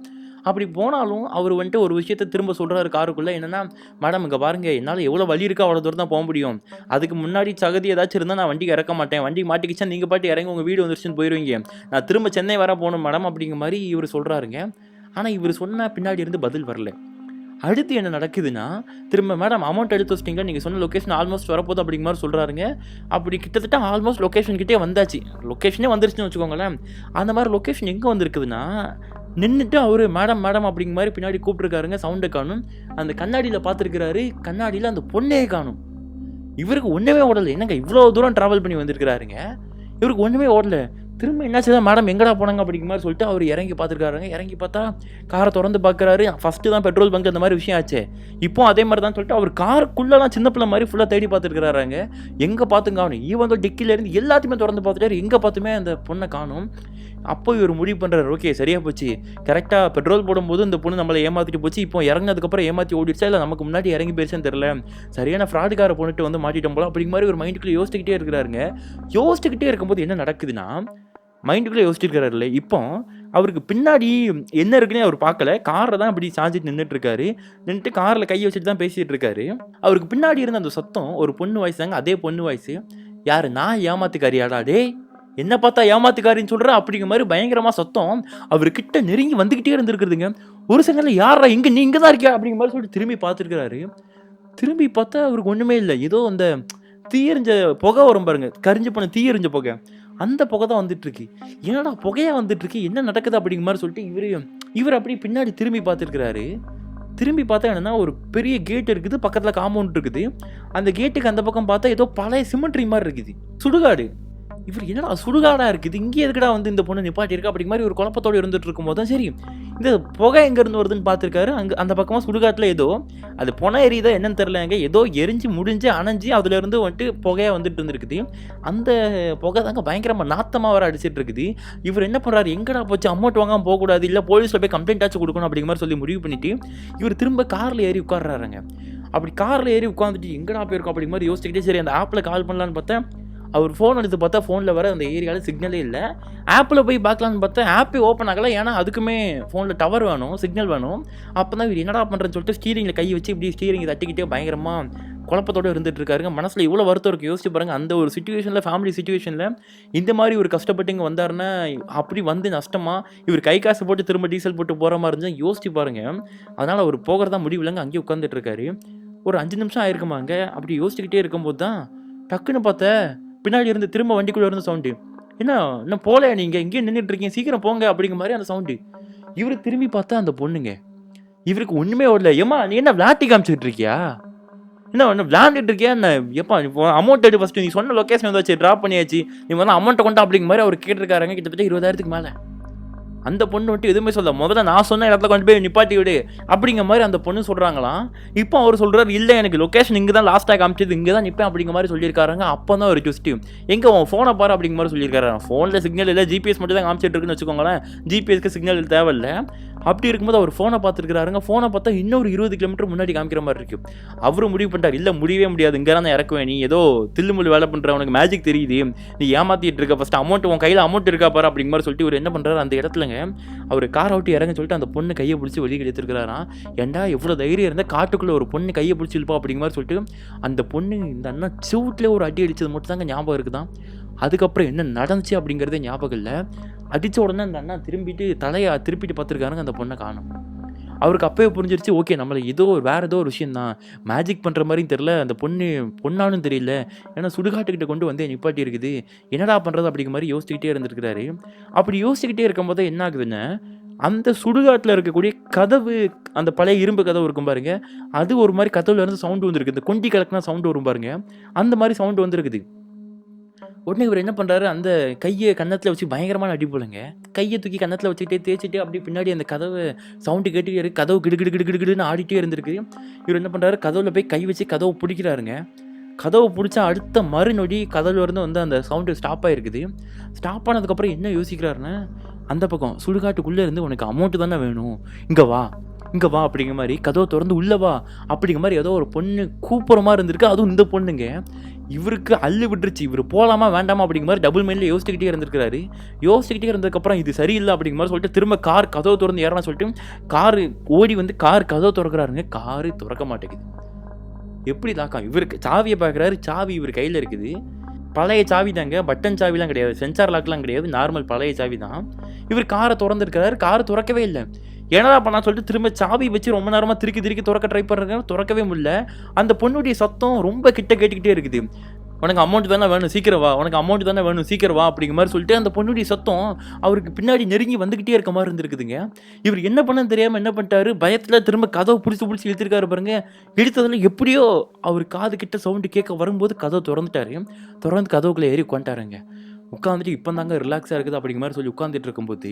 அப்படி போனாலும் அவர் வந்துட்டு ஒரு விஷயத்த திரும்ப சொல்கிறாரு காருக்குள்ளே, என்னென்னா, மேடம் இங்கே பாருங்கள், என்னால் எவ்வளோ வழி இருக்கோ அவ்வளோ தூரம் தான் போக முடியும். அதுக்கு முன்னாடி சகதி ஏதாச்சும் இருந்தால் நான் வண்டிக்கு இறக்க மாட்டேன், வண்டி மாட்டிக்கிச்சா நீங்கள் பாட்டு இறங்கி உங்கள் வீடு வந்துருச்சுன்னு போயிடுவீங்க, நான் திரும்ப சென்னை வர போகணும் மேடம் அப்படிங்கிற மாதிரி இவர் சொல்கிறாருங்க. ஆனால் இவர் சொன்ன பின்னாடி இருந்து பதில் வரல. அடுத்து என்ன நடக்குதுன்னா, திரும்ப மேடம் அமௌண்ட் எடுத்து வச்சிட்டிங்களா, நீங்கள் சொன்ன லொக்கேஷன் ஆல்மோஸ்ட் வரப்போகுது அப்படிங்கிற மாதிரி சொல்கிறாருங்க. அப்படி கிட்டத்தட்ட ஆல்மோஸ்ட் லொக்கேஷன் கிட்டே வந்தாச்சு, லொக்கேஷனே வந்துருச்சுன்னு வச்சுக்கோங்களேன். அந்த மாதிரி லொக்கேஷன் எங்கே வந்திருக்குதுன்னா, நின்றுட்டு அவர் மேடம் மேடம் அப்படிங்கிற மாதிரி பின்னாடி கூப்பிட்ருக்காருங்க. சவுண்டை காணும். அந்த கண்ணாடியில் பார்த்துருக்கிறாரு, கண்ணாடியில் அந்த பொண்ணே காணும். இவருக்கு ஒன்றுமே ஓடலை. என்னங்க இவ்வளோ தூரம் ட்ராவல் பண்ணி வந்திருக்கிறாருங்க, இவருக்கு ஒன்றுமே ஓடலை. திரும்ப என்னாச்சு தான், மேடம் எங்கடா போனாங்க அப்படிங்கிற மாதிரி சொல்லிட்டு அவர் இறங்கி பார்த்துருக்காருங்க. இறங்கி பார்த்தா காரை திறந்து பார்க்குறாரு. ஃபஸ்ட்டு தான் பெட்ரோல் பங்க் அந்த மாதிரி விஷயம் ஆச்சு, இப்போ அதே மாதிரி தான் சொல்லிட்டு அவர் காருக்குள்ளெல்லாம் சின்ன பிள்ளை மாதிரி ஃபுல்லாக தேடி பார்த்துருக்காருங்க. எங்கே பார்த்துங்க அவனு, ஈவன் தான் டிக்கிலேருந்து எல்லாத்தையுமே திறந்து பார்த்துட்டாரு, எங்கே பார்த்துமே அந்த பொண்ணை காணும். அப்போ இவர் முடிவு பண்ணுறாரு, ஓகே சரியாக போச்சு, கரெக்டாக பெட்ரோல் போடும்போது இந்த பொண்ணு நம்மளை ஏமாற்றிட்டு போச்சு, இப்போ இறங்கினதுக்கப்புறம் ஏமாற்றி ஓடிடுச்சா இல்லை நமக்கு முன்னாடி இறங்கி போயிடுச்சான்னு தெரியல, சரியான ஃப்ராடுக்கார பொண்ணுட்டு வந்து மாட்டிட்டோம் போல அப்படிங்கிற மாதிரி ஒரு மைண்டுக்குள்ளே யோசிச்சுக்கிட்டே இருக்கிறாருங்க. யோசிச்சுக்கிட்டே இருக்கும்போது என்ன நடக்குதுன்னா, மைண்டுக்குள்ளே யோசிச்சிருக்காருல்ல, இப்போ அவருக்கு பின்னாடி என்ன இருக்குன்னே அவர் பார்க்கல, காரில் தான் இப்படி சாஞ்சிட்டு நின்றுட்டுருக்காரு. நின்றுட்டு காரில் கையை வச்சுட்டு தான் பேசிகிட்டு இருக்காரு. அவருக்கு பின்னாடி இருந்த அந்த சத்தம் ஒரு பொண்ணு வாய்ஸ் தாங்க, அதே பொண்ணு வாய்ஸ். யார், நான் ஏமாத்துக்காரியாடா டே, என்ன பார்த்தா ஏமாத்துக்காரின்னு சொல்கிற அப்படிங்கிற மாதிரி பயங்கரமாக சத்தம் அவர்கிட்ட நெருங்கி வந்துக்கிட்டே இருந்துருக்குதுங்க. ஒரு செகண்டில் யாரா இங்கே, நீ இங்கே தான் இருக்கியா அப்படிங்கிற மாதிரி சொல்லிட்டு திரும்பி பார்த்துருக்கிறாரு. திரும்பி பார்த்தா அவருக்கு ஒன்றுமே இல்லை, ஏதோ அந்த தீயறிஞ்ச புகை வரும் பாருங்க, கரிஞ்சு போன தீயறிஞ்ச புகை, அந்த புகை தான் வந்துட்டுருக்கு. என்னடா புகையாக வந்துட்டுருக்கு, என்ன நடக்குது அப்படிங்கிற மாதிரி சொல்லிட்டு இவர் அப்படி பின்னாடி திரும்பி பார்த்துருக்கிறாரு. திரும்பி பார்த்தா என்னென்னா, ஒரு பெரிய கேட் இருக்குது, பக்கத்தில் காம்பவுண்ட் இருக்குது. அந்த கேட்டுக்கு அந்த பக்கம் பார்த்தா ஏதோ பழைய சிமெண்ட்ரி மாதிரி இருக்குது, சுடுகாடு. இவர் என்னடா சுடுகாடாக இருக்குது, இங்கே எதுக்கடா வந்து இந்த பொண்ணு நிப்பாட்டியிருக்கா அப்படிங்கிற மாதிரி ஒரு குழப்பத்தோடு இருந்துட்டு இருக்கும்போது தான் சரி இந்த புகை எங்கேருந்து வருதுன்னு பார்த்துருக்காரு. அங்கே அந்த பக்கமாக சுடுகாட்டில் ஏதோ அது பொணை எரியுதா என்னன்னு தெரிலங்க, ஏதோ எரிஞ்சு முடிஞ்சு அணைஞ்சு அதுலேருந்து வந்துட்டு புகையாக வந்துட்டு இருந்துருக்குது. அந்த புகை தாங்க பயங்கரமாக நாத்தமாக வர அடிச்சிட்டு இருக்குது. இவர் என்ன பண்ணுறாரு, எங்கடா போச்சு, அமௌண்ட் வாங்காமல் போகக்கூடாது, இல்லை போலீஸில் போய் கம்ப்ளைண்ட் ஆச்சு கொடுக்கணும் அப்படிங்கிற மாதிரி சொல்லி முடிவு பண்ணிவிட்டு இவர் திரும்ப காரில் ஏறி உட்காடுறாருங்க. அப்படி காரில் ஏறி உட்காந்துட்டு எங்கடா போயிருக்கோம் அப்படிங்கிற மாதிரி யோசிச்சுக்கிட்டே சரி அந்த ஆப்பில் கால் பண்ணலான்னு பார்த்தேன். அவர் ஃபோன் எடுத்து பார்த்தா ஃபோனில் வர அந்த ஏரியாவில் சிக்னலே இல்லை. ஆப்பில் போய் பார்க்கலான்னு பார்த்தா ஆப்பே ஓப்பன் ஆகலை, ஏன்னா அதுக்குமே ஃபோனில் டவர் வேணும், சிக்னல் வேணும். அப்போ தான் இவர் என்னடா பண்ணுறேன்னு சொல்லிட்டு ஸ்டீரிங்கில் கை வச்சு இப்படி ஸ்டீரிங்கை தட்டிக்கிட்டே பயங்கரமாக குழப்பத்தோடு இருந்துட்டு இருக்காருங்க. மனசில் இவ்வளோ வருத்தம் இருக்குது, யோசிச்சு பாருங்கள். அந்த ஒரு சுச்சுவேஷனில், ஃபேமிலி சுச்சுவேஷனில் இந்த மாதிரி ஒரு கஷ்டப்பட்டு இங்கே வந்தாருன்னா அப்படி வந்து நஷ்டமாக இவர் கை காசு போட்டு திரும்ப டீசல் போட்டு போகிற மாதிரி இருந்தால் யோசிச்சு பாருங்கள். அதனால் அவர் போகிறதா முடிவில்லைங்க, அங்கேயே உட்காந்துட்டு இருக்காரு. ஒரு 5 நிமிஷம் ஆயிருக்குமாங்க. அப்படி யோசிச்சுக்கிட்டே இருக்கும்போது தான் டக்குன்னு பார்த்த பின்னாடி இருந்து திரும்ப வண்டிக்குள்ளே இருந்து சவுண்டு, இன்னும் போகலையா நீங்கள், இங்கேயே நின்றுட்டு இருக்கீங்க, சீக்கிரம் போங்க அப்படிங்கிற மாதிரி அந்த சவுண்டு. இவர் திரும்பி பார்த்தா அந்த பொண்ணுங்க. இவருக்கு ஒன்றுமே ஓடல. ஏம்மா நீ என்ன விளாட்டி காமிச்சிக்கிட்டு இருக்கியா, என்ன விளாண்டுட்டு இருக்கியா, என்ன எப்பா அமௌண்ட் எடு, ஃபஸ்ட்டு நீ சொன்ன லொக்கேஷன் வந்தாச்சு, ட்ராப் பண்ணியாச்சு, நீ வந்து அமௌண்ட்டை கொண்டா அப்படிங்கிற மாதிரி அவர் கேட்டிருக்காருங்க. கிட்டத்தட்ட 20,000க்கு மேலே. அந்த பொண்ணு வந்துட்டு எதுவுமே சொல்ல, முதல்ல நான் சொன்ன இடத்துல கொண்டு போய் நிப்பாட்டி விடு அப்படிங்கிற மாதிரி அந்த பொண்ணு சொல்கிறாங்களாம். இப்போ அவர் சொல்கிறார், இல்லை எனக்கு லொக்கேஷன் இங்கே தான் லாஸ்ட்டாக காமிச்சது, இங்கே தான் நிற்பேன் அப்படிங்கிற மாதிரி சொல்லியிருக்காங்க. அப்போ தான் ஒரு ட்விஸ்ட்டு, எங்கே உன் ஃபோனை பாரு அப்படிங்கிற மாதிரி சொல்லியிருக்காரு. ஃபோனில் சிக்னல் இல்லை, ஜிபிஎஸ் மட்டும் தான் காமிச்சிட்டு இருக்குன்னு வச்சுக்கோங்களேன், ஜிபிஎஸ்க்கு சிக்னல் தேவையில்லை. அப்படி இருக்கும்போது அவர் ஃபோனை பார்த்துருக்காருங்க. ஃபோனை பார்த்தா இன்னொரு 20 கிலோமீட்டர் முன்னாடி காமிக்கிற மாதிரி இருக்குது. அவரும் முடிவு பண்ணிட்டார், இல்லை முடியவே முடியாது, இங்கே தான் இறக்குவேன், நீ ஏதோ தில்லுமுள்ளு வேலை பண்ணுற, உனக்கு மேஜிக் தெரியுது, நீ ஏமாற்றிட்டு இருக்க, ஃபஸ்ட்டு அமௌண்ட் உன் கையில் அமௌண்ட் இருக்கா பாரு அப்படிங்கிற மாதிரி சொல்லிட்டு இவர் என்ன பண்ணுறாரு, அந்த இடத்துலங்க அவர் காரை விட்டு இறங்க சொல்லிட்டு அந்த பொண்ணு கையை பிடிச்சி வெளியே எடுத்துருக்கிறாராம். ஏன்டா எவ்வளோ தைரியம் இருந்தால் காட்டுக்குள்ளே ஒரு பொண்ணு கையை பிடிச்சி இழுப்பா அப்படிங்கிற மாதிரி சொல்லிட்டு அந்த பொண்ணு இந்த அண்ணா சூட்டில் ஒரு அடி அடித்தது மட்டும் தாங்க ஞாபகம் இருக்குதான். அதுக்கப்புறம் என்ன நடந்துச்சு அப்படிங்கிறதே ஞாபகம் இல்லை. அடித்த உடனே அந்த அண்ணா தலையை திருப்பிட்டு பார்த்துருக்காருங்க, அந்த பொண்ணை காணும். அவருக்கு அப்போயே புரிஞ்சிருச்சு, ஓகே நம்மளை வேறு ஏதோ ஒரு விஷயம் தான், மேஜிக் பண்ணுற மாதிரியும் தெரில, அந்த பொண்ணாலும் தெரியல, ஏன்னா சுடுகாட்டுக்கிட்ட கொண்டு வந்து நிப்பாட்டி இருக்குது, என்னடா பண்ணுறது அப்படிங்கிற மாதிரி யோசிச்சுக்கிட்டே இருந்திருக்கிறாரு. அப்படி யோசிச்சுக்கிட்டே இருக்கும்போது என்ன ஆகுதுன்னா, அந்த சுடுகாட்டில் இருக்கக்கூடிய கதவு, அந்த பழைய இரும்பு கதவு இருக்கும் பாருங்க, அது ஒரு மாதிரி கதவுல இருந்து சவுண்டு வந்துருக்கு. இந்த கொண்டி கலக்குனா சவுண்டு வரும் பாருங்க, அந்த மாதிரி சவுண்டு வந்துருக்குது. உடனே இவர் என்ன பண்ணுறாரு, அந்த கையை கன்னத்தில் வச்சு பயங்கரமான அடி போலங்க, கையை தூக்கி கன்னத்தில் வச்சுக்கிட்டே தேய்ச்சிட்டு அப்படி பின்னாடி அந்த கதவு சவுண்டு கேட்டுக்கிட்டே இருக்குது. கதவு கிடுகிடுன்னு ஆடிட்டே இருந்திருக்கு. இவர் என்ன பண்ணுறாரு, கதவுல போய் கை வச்சு கதவை பிடிக்கிறாருங்க. கதவை பிடிச்சா அடுத்த மறுநொடி கதவுல இருந்து வந்து அந்த சவுண்டு ஸ்டாப் ஆகிருக்குது. ஸ்டாப் ஆனதுக்கப்புறம் என்ன யோசிக்கிறாருன்னா, அந்த பக்கம் சுடுகாட்டுக்குள்ளே இருந்து உனக்கு அமௌண்ட்டு தானே வேணும், இங்கே வா அப்படிங்கிற மாதிரி கதவை திறந்து உள்ளே வா அப்படிங்கிற மாதிரி ஏதோ ஒரு பொண்ணு கூப்பிட்ற மாதிரி இருந்திருக்கு. அதுவும் இந்த பொண்ணுங்க. இவருக்கு அள்ளு விட்டுருச்சு, இவர் போகலாமா வேண்டாமா அப்படிங்கிற மாதிரி டபுள் மைண்டில் யோசிச்சுக்கிட்டே இருந்திருக்கிறாரு. யோசிச்சுக்கிட்டே இருந்ததுக்கப்புறம் இது சரியில்லை அப்படிங்கிற மாதிரி சொல்லிட்டு திரும்ப கார் கதவை திறந்து ஏறனா சொல்லிட்டு கார் ஓடி வந்து கார் கதவை திறக்கிறாருங்க. காரு திறக்க மாட்டேங்குது. எப்படி லாக்கா, இவருக்கு சாவியை பார்க்குறாரு, சாவி இவர் கையில் இருக்குது. பழைய சாவி தாங்க, பட்டன் சாவிலாம் கிடையாது, சென்சார் லாக்லாம் கிடையாது, நார்மல் பழைய சாவி தான். இவர் காரை திறந்துருக்கிறாரு, கார் திறக்கவே இல்லை. என்னடா பண்ணா சொல்லிட்டு திரும்ப சாவி வச்சு ரொம்ப நேரமாக திருக்கி திறக்க ட்ரை பண்ணுறாங்க, திறக்கவே முடியல. அந்த பொண்ணுடைய சத்தம் ரொம்ப கிட்ட கேட்டுக்கிட்டே இருக்குது. உனக்கு அமௌண்ட் தானே வேணும் சீக்கிரம் வா, உனக்கு அமௌண்ட் தானே வேணும் சீக்கிரம் வா அப்படிங்கிற மாதிரி சொல்லிட்டு அந்த பொண்ணுடைய சத்தம் அவருக்கு பின்னாடி நெருங்கி வந்துக்கிட்டே இருக்க மாதிரி இருந்திருக்குதுங்க. இவர் என்ன பண்ணன்னு தெரியாமல் என்ன பண்ணிட்டாரு, பயத்தில் திரும்ப கதவை பிடிச்சி இழுத்துருக்காரு பாருங்க. இழுத்ததில் எப்படியோ அவர் காது கிட்ட சவுண்டு கேட்க வரும்போது கதவை திறந்து கதவுக்குள்ளே ஏறி உட்காந்துட்டாருங்க. உட்காந்துட்டு இப்போ தாங்க ரிலாக்ஸாக இருக்குது அப்படிங்கிற மாதிரி சொல்லி உட்காந்துட்டு இருக்கும்போது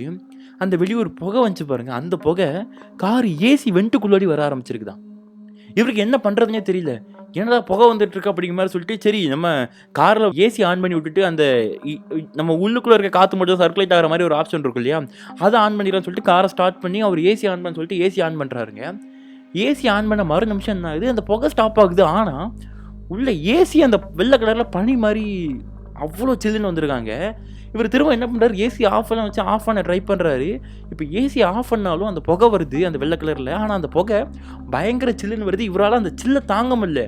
அந்த வெளியே ஒரு புகை வந்துச்சு பாருங்க. அந்த புகை கார் ஏசி வெண்ட்டுக்குள்ளாடி வர ஆரம்பிச்சிருக்குதான். இவருக்கு என்ன பண்ணுறதுனே தெரியல, என்னடா புகை வந்துட்டு இருக்கு அப்படிங்கிற மாதிரி சொல்லிட்டு சரி நம்ம காரில் ஏசி ஆன் பண்ணி விட்டுட்டு அந்த நம்ம உள்ளுக்குள்ளே இருக்க காற்று மட்டும் சர்க்குலேட் ஆகிற மாதிரி ஒரு ஆப்ஷன் இருக்கும் இல்லையா, அதை ஆன் பண்ணிடலாம்னு சொல்லிட்டு காரை ஸ்டார்ட் பண்ணி அவர் ஏசி ஆன் பண்ண சொல்லிட்டு ஏசி ஆன் பண்ணுறாருங்க. ஏசி ஆன் பண்ண மறு நிமிஷம் என்ன ஆகுது, அந்த புகை ஸ்டாப் ஆகுது. ஆனால் உள்ள ஏசி அந்த வெள்ளை கலரில் பனி மாதிரி அவ்வளோ சில்லுன்னு வந்திருக்காங்க. இவர் திரும்ப என்ன பண்ணுறாரு, ஏசி ஆஃப் பண்ண ட்ரை பண்ணுறாரு. இப்போ ஏசி ஆஃப் பண்ணாலும் அந்த புகை வருது அந்த வெள்ளை கலரில். ஆனால் அந்த புகை பயங்கர சில்லுன்னு வருது. இவரால் அந்த சில்லை தாங்க முடியல.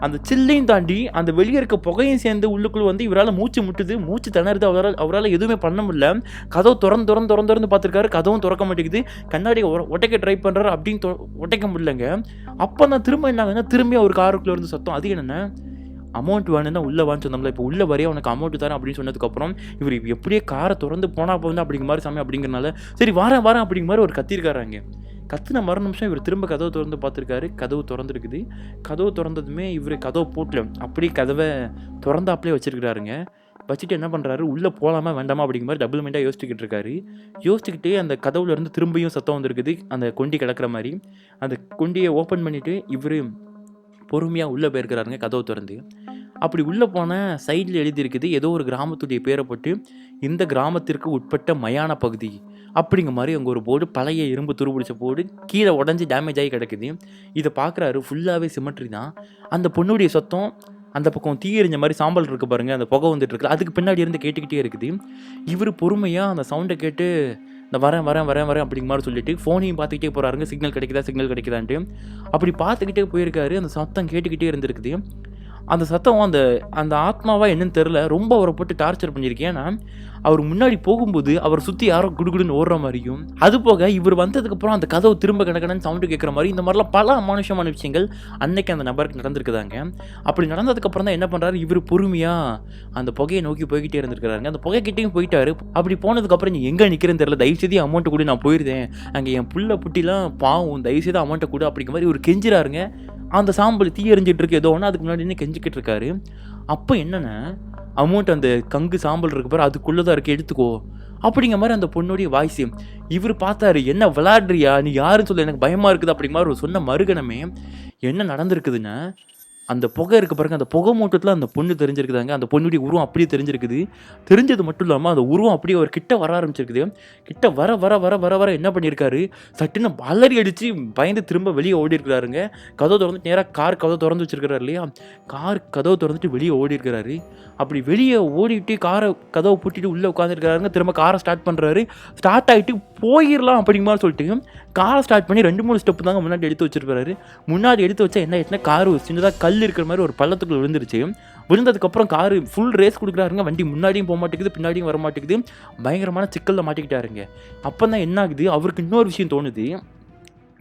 அந்த சில்லையும் தாண்டி அந்த வெளியே இருக்க புகையும் சேர்ந்து உள்ளுக்குள்ள வந்து இவரால் மூச்சு முட்டுது, மூச்சு திணறுது. அவரால் எதுவுமே பண்ண முடியல. கதவு திறந்து பார்த்துருக்காரு, கதவும் திறக்க மாட்டேங்குது. கண்ணாடி உடைக்க ட்ரை பண்ணுறாரு, அப்படின்னு உடைக்க முடியலங்க. அப்போ நான் திரும்ப என்ன ஆகுதுன்னா, திரும்பி அவர் காருக்குள்ளே இருந்து சத்தம். அது என்னென்ன, அமௌண்ட் வேணும்னா உள்ளே வான்னு சொன்னோம்ல, இப்போ உள்ளே வரையா உனக்கு அமௌண்ட் தரேன் அப்படின்னு சொன்னதுக்கப்புறம் இவர் எப்படியே காரை திறந்து போனால் போகுது அப்படிங்கிற மாதிரி சாமி அப்படிங்கிறனால சரி வரேன் அப்படிங்கிற மாதிரி ஒரு கத்திருக்காராங்க. கத்துன மறு நிமிஷம் இவர் திரும்ப கதவை திறந்து பார்த்துருக்காரு. கதவு திறந்துருக்குது. கதவு திறந்ததுமே இவர் கதவை போட்டல, அப்படியே கதவை திறந்தாப்லேயே வச்சிருக்கிறாருங்க. வச்சுட்டு என்ன பண்ணுறாரு, உள்ளே போகலாமா வேண்டாமா அப்படிங்கிற மாதிரி டபுள் மைண்டாக யோசிச்சுக்கிட்டு இருக்காரு. யோசிச்சுக்கிட்டே அந்த கதவுல இருந்து திரும்பியும் சத்தம் வந்துருக்குது, அந்த கொண்டி கிடக்கிற மாதிரி. அந்த கொண்டியை ஓப்பன் பண்ணிவிட்டு இவர் பொறுமையாக உள்ளே போயிருக்கிறாருங்க கதவு திறந்து. அப்படி உள்ளே போனால் சைடில் எழுதியிருக்குது ஏதோ ஒரு கிராமத்துடைய பேரை போட்டு, இந்த கிராமத்திற்கு உட்பட்ட மயான பகுதி அப்படிங்கிற மாதிரி அங்கே ஒரு போர்டு, பழைய இரும்பு துருபிடிச்ச போர்டு கீழே உடஞ்சி டேமேஜ் ஆகி கிடக்குது. இதை பார்க்குறாரு, ஃபுல்லாகவே சிமெட்ரி தான். அந்த பொண்ணுடைய சத்தம் அந்த பக்கம் தீ எறிஞ்ச மாதிரி சாம்பல் இருக்குது பாருங்கள், அந்த புகை வந்துட்டு இருக்கு, அதுக்கு பின்னாடி இருந்து கேட்டுக்கிட்டே இருக்குது. இவர் பொறுமையாக அந்த சவுண்டை கேட்டு இந்த வரேன் அப்படிங்கிற மாதிரி சொல்லிட்டு ஃபோனையும் பார்த்துக்கிட்டே போகிறாருங்க, சிக்னல் கிடைக்குதான்ட்டு. அப்படி பார்த்துக்கிட்டே போயிருக்காரு. அந்த சத்தம் கேட்டுக்கிட்டே இருந்திருக்குது. அந்த சத்தம் அந்த ஆத்மாவா என்னன்னு தெரில, ரொம்ப அவரை போட்டு டார்ச்சர் பண்ணியிருக்கேன். ஏன்னா அவர் முன்னாடி போகும்போது அவர் சுற்றி யாரோ குடுகுடுன்னு ஓடுற மாதிரியும், அது போக இவர் வந்ததுக்கப்புறம் அந்த கதவு திரும்ப கிடக்கணும்னு சவுண்டு கேட்குற மாதிரி, இந்த மாதிரிலாம் பல அமானுஷமான விஷயங்கள் அன்னைக்கு அந்த நபருக்கு நடந்திருக்குதாங்க. அப்படி நடந்ததுக்கப்புறம் தான் என்ன பண்ணுறாரு, இவர் பொறுமையாக அந்த புகையை நோக்கி போய்கிட்டே இருந்திருக்கிறாருங்க. அந்த புகைக்கிட்டையும் போயிட்டாரு. அப்படி போனதுக்கப்புறம் நீ எங்கே நிற்கிறேன்னு தெரியல, தயவுசெய்து அமௌண்ட்டு கூட, நான் போயிருந்தேன் அங்கே என் புள்ள புட்டிலாம் பாவம், தயவுசெய்து அமௌண்ட்டை கூட அப்படிங்கிற மாதிரி ஒரு கெஞ்சிறாருங்க. அந்த சாம்பல் தீ எறிஞ்சிட்டு இருக்கு ஏதோ ஒன்று, அதுக்கு முன்னாடி கெஞ்சிக்கிட்டு இருக்காரு. அப்போ என்னென்னா அமௌண்ட் அந்த கங்கு சாம்பல் இருக்கு பாரு, அதுக்குள்ளே தான் இருக்குது, எடுத்துக்கோ அப்படிங்கிற மாதிரி அந்த பொண்ணுடைய வாய்ஸ். இவர் பார்த்தாரு, என்ன விளையாடுறியா நீ, யாருன்னு சொல்லி எனக்கு பயமாக இருக்குது அப்படிங்கிற மாதிரி ஒரு சொன்ன மறுகணமே என்ன நடந்திருக்குதுன்னா, அந்த புகை இருக்கு பாருங்க, அந்த புகை மூட்டத்துல அந்த பொண்ணு தெரிஞ்சிருக்குதாங்க. அந்த பொண்ணுடைய உருவம் அப்படியே தெரிஞ்சிருக்குது. தெரிஞ்சது மட்டும் இல்லாம, அந்த உருவம் அப்படியே அவர் கிட்ட வர ஆரம்பிச்சிருக்குது. கிட்ட வர வர வர வர வர என்ன பண்ணியிருக்காரு, சட்டுன்னு அலறி அடிச்சு பயந்து திரும்ப வெளிய ஓடியிருக்கிறாருங்க. கதவ தொறந்துட்டு நேரா கார் கதவ தொறந்து வச்சிருக்கிறாரு இல்லையா? கார் கதவ தொறந்துட்டு வெளிய ஓடியிருக்கிறாரு. அப்படி வெளிய ஓடிட்டு கதவ பூட்டிட்டு உள்ள உட்கார்ந்திருக்கிறாருங்க. திரும்ப கார ஸ்டார்ட் பண்றாரு. ஸ்டார்ட் ஆயிட்டு போயிரலாம் அப்படிங்கிற மாரி சொல்லிட்டு, கார ஸ்டார்ட் பண்ணி 2, 3 ஸ்டெப் தாங்க முன்னாடி எடுத்து வச்சிருக்கிறாரு. முன்னாடி எடுத்து வச்சா என்ன ஆயிடுச்சுன்னா, காரு சின்னதா கல் இருக்கிற மாரி ஒரு பள்ளத்துக்குள்ள விழுந்துருச்சு. விழுந்ததுக்கப்புறம் காரு ஃபுல் ரேஸ் குடுக்குறாருங்க. வண்டி முன்னாடியும் மாட்டேங்குது, பின்னாடியும் வர மாட்டேங்குது. பயங்கரமான சிக்கல்ல மாட்டிக்கிட்டாருங்க. அப்பதான் என்ன ஆகுது, அவருக்கு இன்னொரு விஷயம் தோணுது.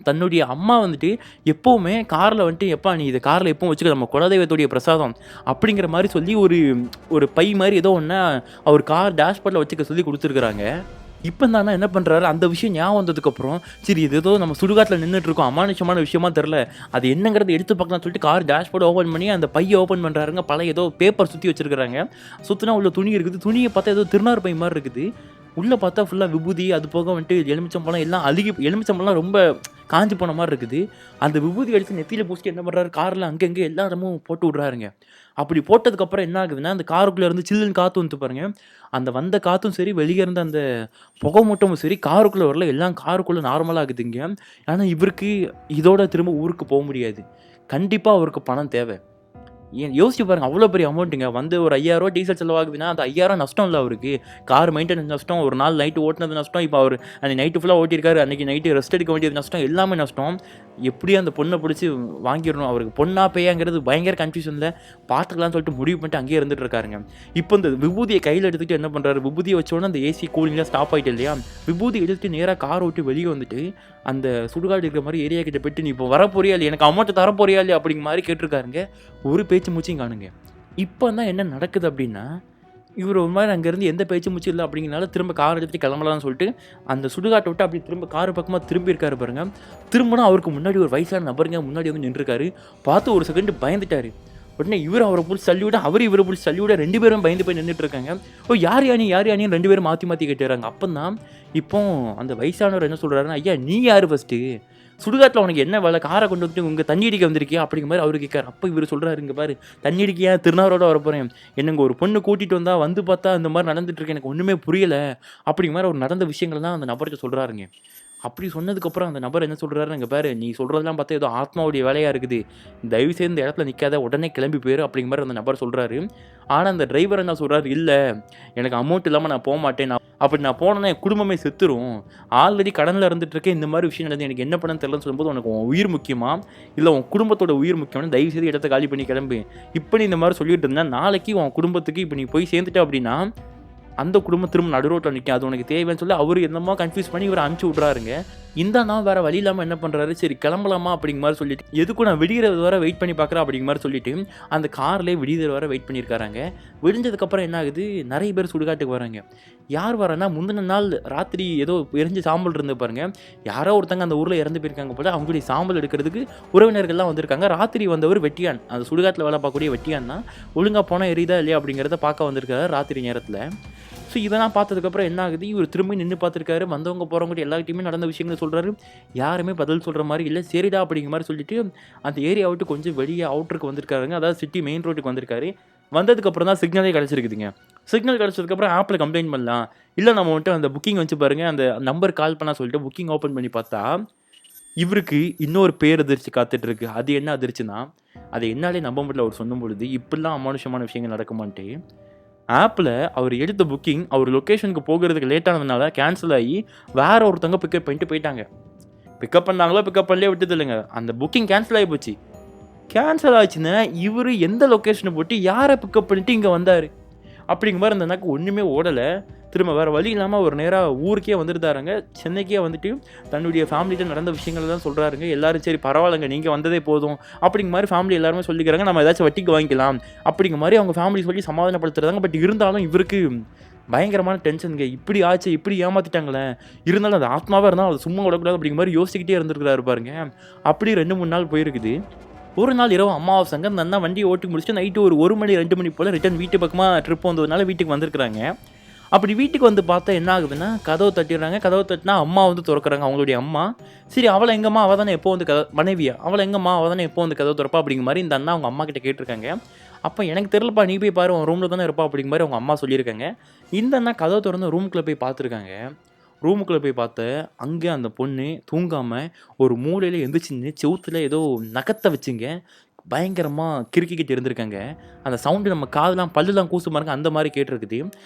தன்னுடைய அம்மா வந்துட்டு எப்பவுமே கார்ல வந்துட்டு, "எப்பா நீ இத கார்ல எப்பவும் வச்சுக்க, நம்ம குலதெய்வத்துடைய பிரசாதம்" அப்படிங்கிற மாரி சொல்லி ஒரு பை மாரி ஏதோ ஒண்ண அவர் கார் டேஷ்போர்ட்ல வச்சுக்க சொல்லி குடுத்துருக்காங்க. இப்ப இந்த அண்ணா என்ன பண்றாரு, அந்த விஷயம் ஞாபகம் வந்ததுக்கப்புறம், சரி இது ஏதோ நம்ம சுடுகாட்டுல நின்னுட்டு இருக்கோம், அமானுஷ்யமான விஷயமா தெரியல, அது என்னங்கிறத எடுத்து பார்க்கலாம்னு சொல்லிட்டு கார் டேஷ்போர்ட் ஓப்பன் பண்ணி அந்த பைய ஓப்பன் பண்றாருங்க. பழைய ஏதோ பேப்பர் சுத்தி வச்சிருக்காங்க. சுத்துனா உள்ள துணி இருக்குது. துணிய பார்த்தா ஏதோ திருநார் பை மாரி இருக்குது. உள்ள பார்த்தா ஃபுல்லா விபூதி, அது போக வந்துட்டு எலுமிச்சம்பழம் எல்லாம் எலுமிச்சம்பழம்லாம் ரொம்ப காஞ்சு போன மாரி இருக்குது. அந்த விபூதி எடுத்து நெத்தியில பூசிட்டு என்ன பண்றாரு, கார்ல அங்க இங்க எல்லா இடமும் போட்டு விடுறாருங்க. அப்படி போட்டதுக்கப்புறம் என்ன ஆகுதுன்னா, அந்த காருக்குள்ள இருந்து சில்லுன்னு காத்து வந்துட்டு பாருங்க. அந்த வந்த காத்தும் சரி, வெளிய இருந்த அந்த புகை மூட்டமும் சரி, காருக்குள்ள வரல. எல்லாம் காருக்குள்ள நார்மலா ஆகுதுங்க. ஆனா இவருக்கு இதோட திரும்ப ஊருக்கு போ முடியாது. கண்டிப்பா அவருக்கு பணம் தேவை. ஏன் யோசிச்சு பாருங்க. அவ்வளோ பெரிய அமௌண்ட்டுங்க. வந்து ஒரு ரூ. 5000 டீசல் செலவாகுதுன்னா, அந்த 5000 நஷ்டம் இல்ல அவருக்கு. கார் மெயின்டனன்ஸ் நஷ்டம், ஒரு நாள் நைட்டு ஓட்டுனது நஷ்டம். இப்ப அவரு அன்னைக்கு நைட்டு ஃபுல்லா ஓட்டியிருக்காரு. அன்னைக்கு நைட்டு ரெஸ்ட் எடுக்க வேண்டியது நஷ்டம். எல்லாமே நஷ்டம். எப்படியும் அந்த பொண்ண புடிச்சு வாங்கிரணும். அவருக்கு பொண்ணா பேயாங்கிறது பயங்கர கன்ஃப்யூஷன்ல பார்த்துக்கலாம்னு சொல்லிட்டு முடிவு பண்ணிட்டு அங்கேயே இருந்துட்டு இருக்காருங்க. இப்போ இந்த விபூதிய கையில எடுத்துட்டு என்ன பண்றாரு, விபூதிய வச்ச உடனே அந்த ஏசி கூலிங்லாம் ஸ்டாப் ஆயிட்டு இல்லையா? விபூதி எடுத்துட்டு நேரா கார விட்டு வெளிய வந்துட்டு, அந்த சுடுகாடு இருக்கிற மாரி ஏரியா கிட்ட போயிட்டு, "நீ இப்போ வரப்போறியா இல்லையா? எனக்கு அமௌண்ட் தரப்போறியா இல்லையா?" அப்படிங்கிற மாரி கேட்டிருக்காருங்க. ஒரு பேச்சு மூச்சும் காணுங்க. இப்போ தான் என்ன நடக்குது அப்படின்னா, இவரு ஒரு மாரி அங்கேருந்து எந்த பேச்சு மூச்சும் இல்ல அப்படிங்கிறனால திரும்ப கார் எடுத்துட்டு கிளம்பலாம்னு சொல்லிட்டு, அந்த சுடுகாட்ட விட்டு அப்படியே திரும்ப கார் பக்கமா திரும்பியிருக்காரு பாருங்க. திரும்புனா அவருக்கு முன்னாடி ஒரு வயசான நபருங்க முன்னாடி வந்து நின்றுருக்காரு. பார்த்து ஒரு செகண்ட் பயந்துட்டாரு. உடனே இவரு அவர புடிச்சு தள்ளி விட, அவரு இவர புடிச்சு தள்ளி விட 2 பேரும் பயந்து போய் நின்னுட்டு இருக்காங்க. "ஓ யார் யா நீ? யார் யா நீன்னு?" 2 பேரும் மாத்தி மாத்தி கேட்டுறாங்க. அப்பந்தான் இப்போ அந்த வயசானவர் என்ன சொல்றாருன்னா, "ஐயா நீ யாரு ஃபர்ஸ்ட்டு? சுடுகாட்டுல உனக்கு என்ன வேலை? கார கொண்டு வந்துட்டு இங்க தண்ணி அடிக்க வந்திருக்கியா?" அப்படிங்கிற மாரி அவரு கேட்காரு. அப்ப இவரு சொல்றாரு, "இங்க பாரு தண்ணி அடிக்க ஏன் திருநாரோட வரப்போறேன். என்ன இங்க ஒரு பொண்ணு கூட்டிட்டு வந்தா, வந்து பார்த்தா இந்த மாரி நடந்துட்டு இருக்கு. எனக்கு ஒண்ணுமே புரியல." அப்படிங்கிற மாரி அவர் நடந்த விஷயங்கள்லாம் அந்த நபர்ட்ட சொல்றாருங்க. அப்படி சொன்னதுக்கப்புறம் அந்த நபர் என்ன சொல்றாரு, "இங்க பாரு நீ சொல்றதெல்லாம் பார்த்தா ஏதோ ஆத்மாவுடைய வேலையா இருக்குது. தயவு செய்து இந்த இடத்துல நிக்காத. உடனே கிளம்பி போயிரு." அப்படிங்கிற மாரி அந்த நபர் சொல்றாரு. ஆனா அந்த டிரைவர் என்ன சொல்றாரு, "இல்ல எனக்கு அமௌண்ட் இல்லாம நான் போமாட்டேன். அப்படி நான் போனேன்னா என் குடும்பமே செத்துரும். ஆல்ரெடி கடன்ல இருந்துட்டு இருக்கேன். இந்த மாரி விஷயம் நடந்து எனக்கு என்ன பண்ணன்னு தெரியலன்னு" சொல்லும்போது, "உனக்கு உன் உயிர் முக்கியமா? இல்ல உன் குடும்பத்தோட உயிர் முக்கியமான்னு தயவு செய்து இடத்த காலி பண்ணி கிளம்பு. இப்ப நீ இந்த மாரி சொல்லிட்டு இருந்தா, நாளைக்கு உன் குடும்பத்துக்கு இப்ப நீ போய் சேர்ந்துட்ட அப்படின்னா, அந்த குடும்பம் திரும்ப நடு ரோட்ல நிக்கும். அது உனக்கு தேவைன்னு" சொல்லி அவரு என்னமோ கன்ஃப்யூஸ் பண்ணி இவர அனுப்பிச்சு விட்றாருங்க. இந்த அண்ணா வேற வழி இல்லாம என்ன பண்றாரு, சரி கிளம்பலாமா அப்படிங்கிற மாரி சொல்லிட்டு, எதுக்கும் நான் விடியறது வர வெயிட் பண்ணி பார்க்குறேன் அப்படிங்கிற மாரி சொல்லிட்டு, அந்த கார்லயே விடியற வர வெயிட் பண்ணியிருக்காராங்க. விடிஞ்சதுக்கப்புறம் என்ன ஆகுது, நெறைய பேர் சுடுகாட்டுக்கு வராங்க. யார் வரான்னா, முந்தின நாள் ராத்திரி ஏதோ எரிஞ்ச சாம்பல் இருந்தது பாருங்க. யாரோ ஒருத்தங்க அந்த ஊர்ல இறந்து போயிருக்காங்க போல. அவங்களுடைய சாம்பல் எடுக்கிறதுக்கு உறவினர்கள்லாம் வந்திருக்காங்க. ராத்திரி வந்தவர் வெட்டியான். அந்த சுடுகாட்டுல வேலை பார்க்கக்கூடிய வெட்டியான் தான். ஒழுங்கா போனா எரியுதா இல்லையா அப்படிங்கிறத பார்க்க வந்திருக்காரு ராத்திரி நேரத்துல. ஸோ இதெல்லாம் பார்த்ததுக்கப்புறம் என்ன ஆகுது, இவர் திரும்பி நின்னு பார்த்துருக்காரு. வந்தவங்க போறவங்ககிட்ட எல்லார்கிட்டயுமே நடந்த விஷயங்கள சொல்றாரு. யாருமே பதில் சொல்ற மாரி இல்ல. சரிடா அப்படிங்கிற மாரி சொல்லிட்டு, அந்த ஏரியா விட்டு கொஞ்சம் வெளிய அவுட்டருக்கு வந்திருக்காருங்க. அதாவது சிட்டி மெயின் ரோட்டுக்கு வந்திருக்காரு. வந்ததுக்கப்புறம் தான் சிக்னலே கிடைச்சிருக்குதுங்க. சிக்னல் கிடைச்சதுக்கப்புறம் ஆப்ல கம்ப்ளைண்ட் பண்ணலாம். இல்ல நம்ம வந்துட்டு அந்த புக்கிங் வந்துச்சு பாருங்க, அந்த நம்பருக்கு கால் பண்ண சொல்லிட்டு புக்கிங் ஓப்பன் பண்ணி பார்த்தா, இவருக்கு இன்னொரு பேரதிர்ச்சி காத்துட்டு இருக்கு. அது என்ன அதிர்ச்சின்னா, அத என்னாலே நம்ப முடியல அவர் சொல்லும்பொழுது. இப்படிலாம் அமானுஷ்யமான விஷயங்கள் நடக்குமான்ட்டு. ஆப்ல அவர் எடுத்த புக்கிங் அவர் லொகேஷனுக்கு போகுறதுக்கு லேட் ஆனதுனால கேன்சல் ஆகி வேற ஒருத்தவங்க பிக்கப் பண்ணிட்டு போயிட்டாங்க. பிக்கப் பண்ணாங்களோ, பிக்கப் பண்ணலையோ விட்டது இல்லைங்க. அந்த புக்கிங் கேன்சல் ஆகி போச்சு. கேன்சல் ஆச்சுன்னா, இவரு எந்த லொகேஷன போட்டு யார பிக்கப் பண்ணிட்டு இங்க வந்தாரு? அப்படிங்கிற மாரி அந்த அண்ணாக்கு ஒண்ணுமே ஓடல. திரும்ப வேற வழி இல்லாம அவர் நேரா ஊருக்கே வந்துட்டாருங்க. சென்னைக்கே வந்துட்டு தன்னுடைய ஃபேமிலிட்ட நடந்த விஷயங்களெல்லாம் சொல்றாருங்க. எல்லாரும் சரி பரவாயில்லங்க நீங்க வந்ததே போதும். அப்படிங்கிற மாரி ஃபேமிலி எல்லாருமே சொல்லிக்கிறாங்க. நம்ம ஏதாச்சும் வட்டிக்கு வாங்கிக்கலாம். அப்படிங்கிற மாரி அவங்க ஃபேமிலி சொல்லி சமாதானப்படுத்துறாங்க. பட் இருந்தாலும் இவருக்கு பயங்கரமான டென்ஷன்ங்க. இப்படி ஆச்சு, இப்படி ஏமாத்திட்டாங்களே. இருந்தாலும் அது ஆத்மாவா இருந்தாலும் அத சும்மா விடக்கூடாது அப்படிங்கிற மாரி யோசிச்சுக்கிட்டே இருந்திருக்காரு பாருங்க. அப்படி 2, 3 நாள் போயிருக்குது. ஒரு நாள் இரவு அமாவாசைங்க. அந்த அண்ணா வண்டிய ஓட்டி முடிச்சுட்டு நைட்டு ஒரு 1 மணி 2 மணி போல ரிட்டர்ன் வீட்டு பக்கமா ட்ரிப் வந்ததுனால வீட்டுக்கு வந்திருக்காங்க. அப்படி வீட்டுக்கு வந்து பார்த்தா என்ன ஆகுதுன்னா, கதவு தட்டிடுறாங்க. கதவு தட்டினா அம்மா வந்து தொறக்குறாங்க. அவங்களுடைய அம்மா. சரி அவள எங்கம்மா? அவ தானே எப்போ வந்து மனைவியா? அவள எங்கம்மா? அவ தானே எப்போ வந்து கதவு தொறப்பா? அப்படிங்கிற மாரி இந்த அண்ணா அவங்க அம்மா கிட்ட கேட்டுருக்காங்க. அப்ப எனக்கு தெரியலப்பா, நீ போய் பாரு, உன் ரூம்ல தானே இருப்பா அப்படிங்கிற மாரி அவங்க அம்மா சொல்லியிருக்காங்க. இந்த அண்ணா கதவு தொறந்து ரூமுக்குள்ள போய் பார்த்துருக்காங்க. ரூமுக்குள்ள போய் பார்த்து, அங்க அந்த பொண்ணு தூங்காம ஒரு மூலையில எந்திரிச்சு நின்னு செவுத்துல ஏதோ நகத்த வச்சுங்க, பயங்கரமா கிறுக்கிக்கிட்டு இருந்திருக்காங்க. அந்த சவுண்டு நம்ம காதுலாம் பல்லுலாம் கூசும் பாருங்க, அந்த மாரி கேட்டிருக்குது.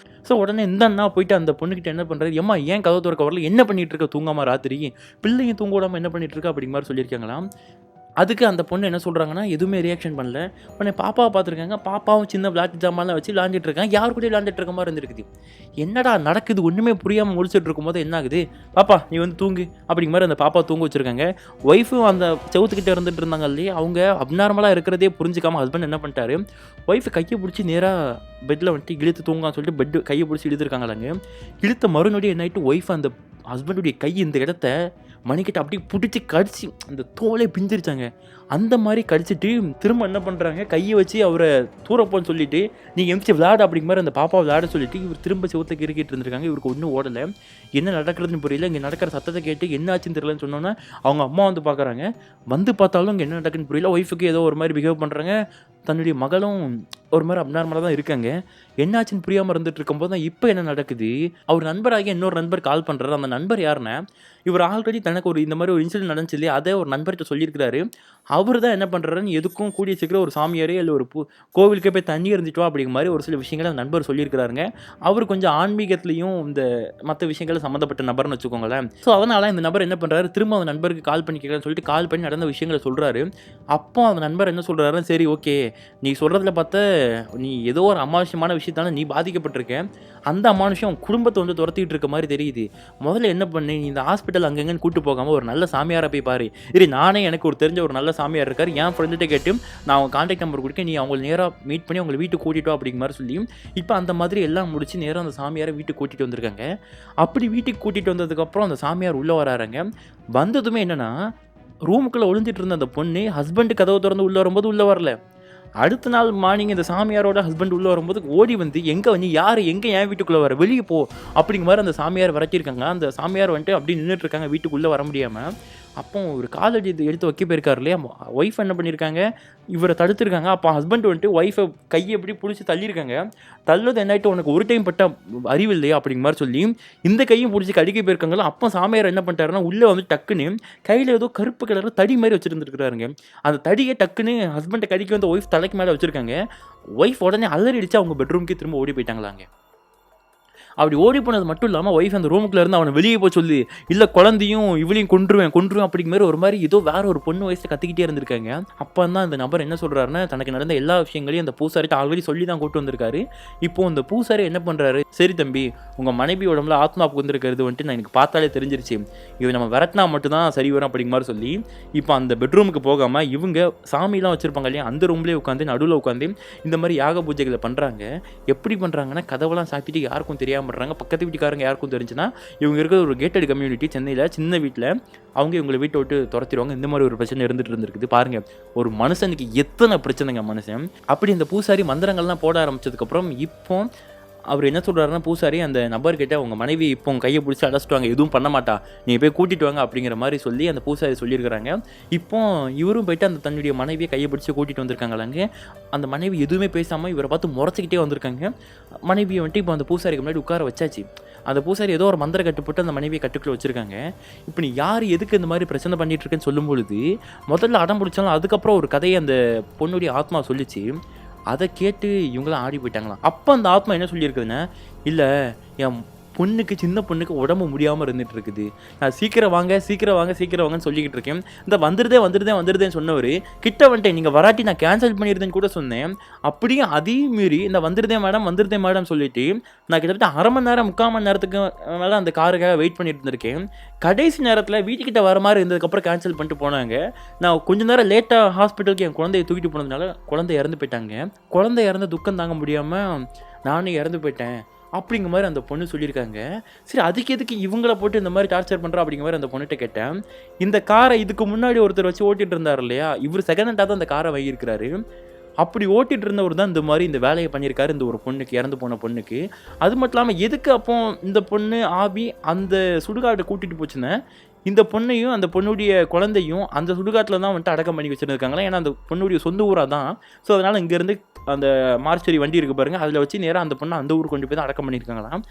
ஸோ உடனே இந்த அண்ணா போயிட்டு அந்த பொண்ணுகிட்ட என்ன பண்றாரு, "எம்மா ஏன் கதவு தொறக்க வரல? என்ன பண்ணிட்டு இருக்க தூங்காம ராத்திரி? பிள்ளையும் தூங்க விடாம என்ன பண்ணிட்டு இருக்க?" அப்படிங்கிற மாரி சொல்லியிருக்காங்களாம். அதுக்கு அந்த பொண்ணு என்ன சொல்றாங்கன்னா, எதுவுமே ரியாக்ஷன் பண்ணல. உடனே பாப்பாவ பார்த்துருக்காங்க. பாப்பாவும் சின்ன விளையாட்டு ஜாமான்லாம் வச்சு விளையாண்டுட்டு இருக்காங்க. யார் கூடயும் விளையாண்டுட்டு இருக்க மாரி இருந்திருக்குது. என்னடா நடக்குது? ஒண்ணுமே புரியாம முழிச்சுட்டு இருக்கும்போது என்ன ஆகுது, "பாப்பா நீ வந்து தூங்கு" அப்படிங்கிற மாரி அந்த பாப்பாவ தூங்க வச்சிருக்காங்க. ஒய்ஃபும் அந்த செவுத்துக்கிட்ட இருந்துட்டு இருந்தாங்க இல்லையா, அவங்க அப்நார்மலா இருக்கிறதே புரிஞ்சுக்காம ஹஸ்பண்ட் என்ன பண்ணிட்டாரு, ஒய்ஃப் கைய புடிச்சு நேரா பெட்ல வந்துட்டு இழுத்து தூங்கலான்னு சொல்லிட்டு கைய புடிச்சு இழுத்துருக்காங்களாங்க. இழுத்த மறுநொடி என்ன ஆயிட்டு, ஒய்ஃப் அந்த ஹஸ்பண்டுடைய கை இந்த இடத்த மணிக்கிட்ட அப்படியே புடிச்சு கடிச்சு அந்த தோலே பிஞ்சிருச்சாங்க. அந்த மாரி கடிச்சிட்டு திரும்ப என்ன பண்றாங்க, கைய வச்சு அவர தூர போன்னு சொல்லிட்டு, "நீ எந்திரிச்சு விளையாடு" அப்படிங்கிற மாரி அந்த பாப்பாவ விளையாட சொல்லிட்டு, இவர் திரும்ப செவுத்துல கிறுக்கிட்டு இருந்திருக்காங்க. இவருக்கு ஒண்ணும் ஓடல. என்ன நடக்குறதுன்னு புரியல. இங்க நடக்கிற சத்தத்த கேட்டு என்ன ஆச்சுன்னு தெரியலன்னு சொன்னோனே, அவங்க அம்மா வந்து பார்க்குறாங்க. வந்து பார்த்தாலும் இங்க என்ன நடக்குதுன்னு புரியல. ஒய்ஃப்க்கு ஏதோ ஒரு மாரி பிஹேவ் பண்றாங்க. தன்னுடைய மகளும் ஒரு மாரி அப்நார்மலா தான் இருக்காங்க. என்னாச்சுன்னு புரியாம இருந்துட்டு இருக்கும்போது தான் இப்ப என்ன நடக்குது, அவர் நண்பராகிய இன்னொரு நண்பர் கால் பண்றாரு. அந்த நண்பர் யாருன்னா, இவர் ஆல்ரெடி தனக்கு இந்த மாரி ஒரு இன்சிடென்ட் நடந்துச்சு இல்லையா, அத ஒரு நண்பர்ட்ட சொல்லியிருக்கிறாரு. அவரு தான் என்ன பண்றாருன்னு, எதுக்கும் கூடிய சீக்கிரம் ஒரு சாமியாரே இல்ல ஒரு கோவிலுக்கே போய் தண்ணி எறிஞ்சிட்டு வா அப்படிங்கிற மாரி ஒரு சில விஷயங்கள அந்த நண்பர் சொல்லியிருக்கிறாருங்க. அவரு கொஞ்சம் ஆன்மீகத்திலயும் இந்த மத்த விஷயங்கள் சம்மந்தப்பட்ட நபர்ன்னு வச்சுக்கோங்களேன். ஸோ அதனால இந்த நபர் என்ன பண்றாரு, திரும்ப அந்த நண்பருக்கு கால் பண்ணி கேட்கலான்னு சொல்லிட்டு கால் பண்ணி நடந்த விஷயங்கள சொல்றாரு. அப்போ அந்த நண்பர் என்ன சொல்றாரு, "சரி ஓகே, நீ சொல்றதுல பார்த்தா நீ ஏதோ ஒரு அமானுஷ்யமான விஷயத்தால நீ பாதிக்கப்பட்டிருக்க. அந்த அமானுஷ்யம் உன் குடும்பத்த வந்து துரத்திட்டு இருக்க மாரி தெரியுது. முதல்ல என்ன பண்ணு, நீ இந்த ஹாஸ்பிட்டல் அங்க இங்கன்னு கூட்டு போகாம ஒரு நல்ல சாமியார போய் பாரு. நானே எனக்கு ஒரு தெரிஞ்ச ஒரு நல்ல சாமியார் இருக்காரு. என் ஃப்ரெண்டுட்ட கேட்டு நான் அவங்க கான்டாக்ட் நம்பர் குடுக்கேன். நீ அவங்கள நேரா மீட் பண்ணி அவங்கள வீட்டுக்கு கூட்டிட்டு வா" அப்படிங்கிற மாரி சொல்லி, இப்ப அந்த மாதிரி எல்லாம் முடிச்சு நேரா அந்த சாமியார வீட்டுக்கு கூட்டிட்டு வந்திருக்காங்க. அப்படி வீட்டுக்கு கூட்டிட்டு வந்ததுக்கப்புறம் அந்த சாமியார் உள்ள வராருங்க. வந்ததுமே என்னன்னா, ரூமுக்குள்ள ஒளிஞ்சிட்டு இருந்த அந்த பொண்ணு ஹஸ்பண்ட் கதவு தொறந்து உள்ள வரும்போது உள்ள வரல. அடுத்த நாள் மார்னிங் இந்த சாமியாரோட ஹஸ்பண்ட் உள்ள வரும்போது ஓடி வந்து, "எங்க நீ யாரு? எங்க என் வீட்டுக்குள்ள வர? வெளிய போ" அப்படிங்கிற மாரி அந்த சாமியார் விரட்டியிருக்காங்க. அந்த சாமியார் வந்துட்டு அப்படியே நின்னுட்டு இருக்காங்க வீட்டுக்குள்ள வர முடியாம. அப்போ ஒரு காலடி எடுத்து வைக்க போயிருக்காரு இல்லையா, ஒய்ஃப் என்ன பண்ணியிருக்காங்க, இவர தடுத்துருக்காங்க. அப்போ ஹஸ்பண்ட் வந்துட்டு ஒய்ஃப கைய இப்படி புடிச்சு தள்ளியிருக்காங்க. தள்ளுனது என்ன ஆயிட்டு, "உனக்கு ஒரு டைம் பட்டா அறிவு இல்லையா?" அப்படிங்கிற மாரி சொல்லி இந்த கையும் புடிச்சு கடிக்க போயிருக்காங்கல்ல. அப்போ சாமியார் என்ன பண்ணிட்டாருன்னா, உள்ள வந்து டக்குன்னு கையில ஏதோ கருப்பு கலர்ல தடி மாரி வச்சிருந்திருக்காருங்க. அந்த தடிய டக்குன்னு ஹஸ்பண்ட கடிக்க வந்த ஒய்ஃப் தலைக்கு மேல வச்சிருக்காங்க. ஒய்ஃப் உடனே அலறிடுச்சு அவங்க பெட்ரூம்க்கே திரும்ப ஓடி போயிட்டாங்களாங்க. அப்படி ஓடி போனது மட்டும் இல்லாம, ஒய்ஃப் அந்த ரூமுக்குள்ள இருந்து அவன வெளிய போ சொல்லி, "இல்ல குழந்தையும் இவளையும் கொன்றுவேன் கொன்றுவேன்" அப்படிங்கிற மாரி ஒரு மாரி ஏதோ வேற ஒரு பொண்ணு வயசுல கத்திக்கிட்டே இருந்திருக்காங்க. அப்பதான் இந்த நபர் என்ன சொல்றாருன்னா, தனக்கு நடந்த எல்லா விஷயங்களையும் அந்த பூசாரிட்ட ஆல்ரெடி சொல்லி தான் கூட்டு வந்திருக்காரு. இப்போ இந்த பூசாரி என்ன பண்றாரு, "சரி தம்பி, உங்க மனைவி உடம்புல ஆத்மா புகுந்திருக்கிறது வந்துட்டு நான் எனக்கு பார்த்தாலே தெரிஞ்சிருச்சு. இது நம்ம விரட்டினா மட்டும் தான் சரி வரும்" அப்படிங்கிற மாரி சொல்லி, இப்போ அந்த பெட்ரூமுக்கு போகாம இவங்க சாமிலாம் வச்சிருப்பாங்க இல்லையா, அந்த ரூம்லயே உட்காந்து நடுவுல உட்காந்து இந்த மாரி யாக பூஜைகள பண்றாங்க. எப்படி பண்றாங்கன்னா, கதவெல்லாம் சாத்திட்டு யாருக்கும் தெரியாம பண்றாங்க. பக்கத்து வீட்டுக்காரங்க யாருக்கும் தெரிஞ்சுனா, இவங்க இருக்கிறது ஒரு கேட்டட் கம்யூனிட்டி சென்னையில, சின்ன வீட்ல. அவங்க இவங்கள வீட்ட விட்டு தொரத்திருவாங்க. இந்த மாரி ஒரு பிரச்சனை இருந்துட்டு இருந்திருக்குது. பாருங்க, ஒரு மனுஷனுக்கு எத்தன பிரச்சனைங்க மனுஷன். அப்படி இந்த பூசாரி மந்திரங்கள்லாம் போட ஆரம்பிச்சதுக்கப்புறம், இப்போ அவரு என்ன சொல்றாருன்னா, பூசாரி அந்த நபர்கிட்ட, "உங்க மனைவி இப்போ உங்க கைய புடிச்சு அடைச்சிட்டு வாங்க. எதுவும் பண்ண மாட்டா. நீங்க போய் கூட்டிட்டு வாங்க" அப்படிங்கிற மாரி சொல்லி அந்த பூசாரி சொல்லியிருக்கிறாங்க. இப்போ இவரும் போயிட்டு அந்த தன்னுடைய மனைவிய கைய பிடிச்சு கூட்டிட்டு வந்திருக்காங்களாங்க. அந்த மனைவி எதுவுமே பேசாம இவர பார்த்து முறைச்சுக்கிட்டே வந்திருக்காங்க. மனைவிய வந்துட்டு இப்போ அந்த பூசாரிக்கு முன்னாடி உட்கார வச்சாச்சு. அந்த பூசாரி ஏதோ ஒரு மந்திர கட்டு போட்டு அந்த மனைவிய கட்டுக்குள்ள வச்சிருக்காங்க. இப்ப நீ யாரு, எதுக்கு இந்த மாரி பிரச்சனை பண்ணிட்டு இருக்கேன்னு சொல்லும்பொழுது, முதல்ல அடம் பிடிச்சாலும் அதுக்கப்புறம் ஒரு கதைய அந்த பொண்ணுடைய ஆத்மா சொல்லுச்சு. அத கேட்டு இவங்கலாம் ஆடி போயிட்டாங்களாம். அப்ப அந்த ஆத்மா என்ன சொல்லியிருக்குதுன்னா, "இல்ல, என் பொண்ணுக்கு, சின்ன பொண்ணுக்கு உடம்பு முடியாம இருந்துட்டு இருக்குது. நான் சீக்கிரம் வாங்க, சீக்கிரம் வாங்க, சீக்கிரம் வாங்கன்னு சொல்லிக்கிட்டு இருக்கேன். இந்த வந்துருதே, வந்துருதே, வந்துருதேன்னு சொன்னவரு, கிட்ட வந்துட்டேன். நீங்க வராட்டி நான் கேன்சல் பண்ணிருந்தேன்னு கூட சொன்னேன். அப்படியே அதையும் மீறி இந்த வந்துருதே மேடம், வந்துருதே மேடம் சொல்லிட்டு, நான் கிட்டத்தட்ட 1/2 மணி நேரம், 3/4 மணி நேரத்துக்கு மேல அந்த காருக்காக வெயிட் பண்ணிட்டு இருந்திருக்கேன். கடைசி நேரத்துல வீட்டுக்கிட்ட வர மாரி இருந்ததுக்கப்புறம் கேன்சல் பண்ணிட்டு போனாங்க. நான் கொஞ்ச நேரம் லேட்டா ஹாஸ்பிட்டலுக்கு என் குழந்தைய தூக்கிட்டு போனதுனால குழந்தை இறந்து போயிட்டாங்க. குழந்தை இறந்த துக்கம் தாங்க முடியாம நானே இறந்து போயிட்டேன்." அப்படிங்கிற மாரி அந்த பொண்ணு சொல்லியிருக்காங்க. சரி, அதுக்கு எதுக்கு இவங்கள போட்டு இந்த மாரி டார்ச்சர் பண்றா அப்படிங்கிற மாரி அந்த பொண்ணுட்ட கேட்டேன். இந்த கார இதுக்கு முன்னாடி ஒருத்தர் வச்சு ஓட்டிட்டு இருந்தாரு இல்லையா, இவரு செகண்ட் ஹேண்டா தான் அந்த கார வாங்கியிருக்கிறாரு. அப்படி ஓட்டிட்டு இருந்தவர் தான் இந்த மாதிரி இந்த வேலையை பண்ணியிருக்காரு இந்த ஒரு பொண்ணுக்கு, இறந்து போன பொண்ணுக்கு. அது மட்டும் இல்லாமல் எதுக்கு அப்போ இந்த பொண்ணு ஆபி அந்த சுடுகாட்டை கூட்டிகிட்டு போச்சுன்னா, இந்த பொண்ணையும் அந்த பொண்ணுடைய குழந்தையும் அந்த சுடுகாட்டில் தான் வந்துட்டு அடக்கம் பண்ணி வச்சுருக்காங்களா. ஏன்னா அந்த பொண்ணுடைய சொந்த ஊராக தான். ஸோ அதனால் இங்கேருந்து அந்த மார்ச்சரி வண்டி இருக்குது பாருங்கள், அதில் வச்சு நேராக அந்த பொண்ணை அந்த ஊருக்கு கொண்டு போய் தான் அடக்கம் பண்ணியிருக்காங்களாம்.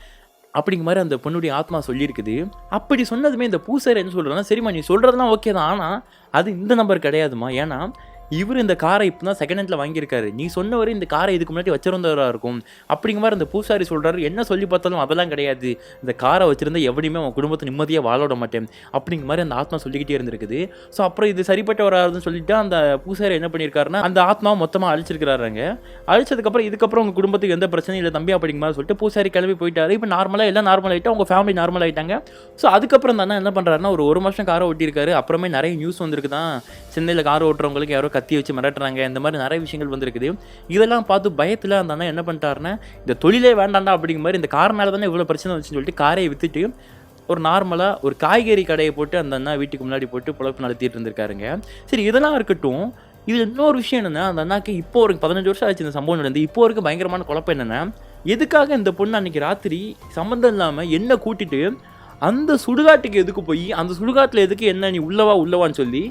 அப்படிங்கிற மாதிரி அந்த பொண்ணுடைய ஆத்மா சொல்லியிருக்குது. அப்படி சொன்னதுமே இந்த பூசாரி என்ன சொல்கிறேன்னா, சரிம்மா நீ சொல்கிறதுலாம் ஓகே தான், ஆனால் அது இந்த நம்பர் கிடையாதுமா. ஏன்னா இவர் இந்த காரை இப்போ தான் செகண்ட் ஹேண்டில் வாங்கியிருக்காரு. நீ சொன்னவரை இந்த காரை இதுக்கு முன்னாடி வச்சிருந்தவராக இருக்கும். அப்படிங்கிற மாதிரி அந்த பூசாரி சொல்கிறாரு. என்ன சொல்லி பார்த்தாலும் அதெல்லாம் கிடையாது, இந்த காரை வச்சுருந்தா எவனையுமே அவன் குடும்பத்தை நிம்மதியாக வாழ விட மாட்டேன் அப்படிங்கிற மாதிரி அந்த ஆத்மா சொல்லிக்கிட்டே இருந்திருக்குது. ஸோ அப்புறம் இது சரிப்பட்ட வராதுன்னு சொல்லிட்டு அந்த பூசாரி என்ன பண்ணியிருக்காருன்னா, அந்த ஆத்மாவை மொத்தமாக அழிச்சிருக்கிறாருங்க. அழிச்சதுக்கப்புறம் இதுக்கப்புறம் உங்கள் குடும்பத்துக்கு எந்த பிரச்சனையும் இல்லை தம்பி அப்படிங்கிற மாதிரி சொல்லிட்டு பூசாரி கிளம்பி போயிட்டாரு. இப்போ நார்மலாக எல்லாம் நார்மல் ஆகிட்டா, உங்கள் ஃபேமிலி நார்மல் ஆகிட்டாங்க. ஸோ அதுக்கப்புறம் தானே என்ன பண்ணுறாருன்னா, ஒரு வருஷம் காரை ஓட்டியிருக்காரு. அப்புறமே நிறைய நியூஸ் வந்திருக்கு தான், சென்னையில் கார் ஓட்டுறவங்களுக்கு யாரோ கத்தி வச்சு மிரட்டுறாங்க, இந்த மாதிரி நிறைய விஷயங்கள் வந்திருக்குது. இதெல்லாம் பார்த்து பயத்தில் அந்த அண்ணா என்ன பண்ணிட்டாருன்னா, இந்த தொழிலே வேண்டாண்டா அப்படிங்கிற மாதிரி, இந்த கார் மேலே தானே இவ்வளோ பிரச்சனை வந்துச்சுன்னு சொல்லிட்டு காரையை விற்றுட்டு ஒரு நார்மலாக ஒரு காய்கறி கடையை போட்டு அந்த அண்ணா வீட்டுக்கு முன்னாடி போட்டு பொழப்பு நடத்திட்டு இருந்திருக்காருங்க. சரி, இதெல்லாம் இருக்கட்டும். இதில் இன்னொரு விஷயம் என்னென்னா, அந்த அண்ணாக்கு இப்போ ஒரு 15 வருஷம் ஆச்சு இந்த சம்பவம் நடந்து. இப்போ வரைக்கும் பயங்கரமான குழப்பம் என்னென்னா, எதுக்காக இந்த பொண்ணு அன்றைக்கி ராத்திரி சம்மந்தம் இல்லாமல் என்ன கூட்டிட்டு அந்த சுடுகாட்டுக்கு எதுக்கு போய், அந்த சுடுகாட்டில் எதுக்கு என்ன நீ உள்ளவான்னு சொல்லி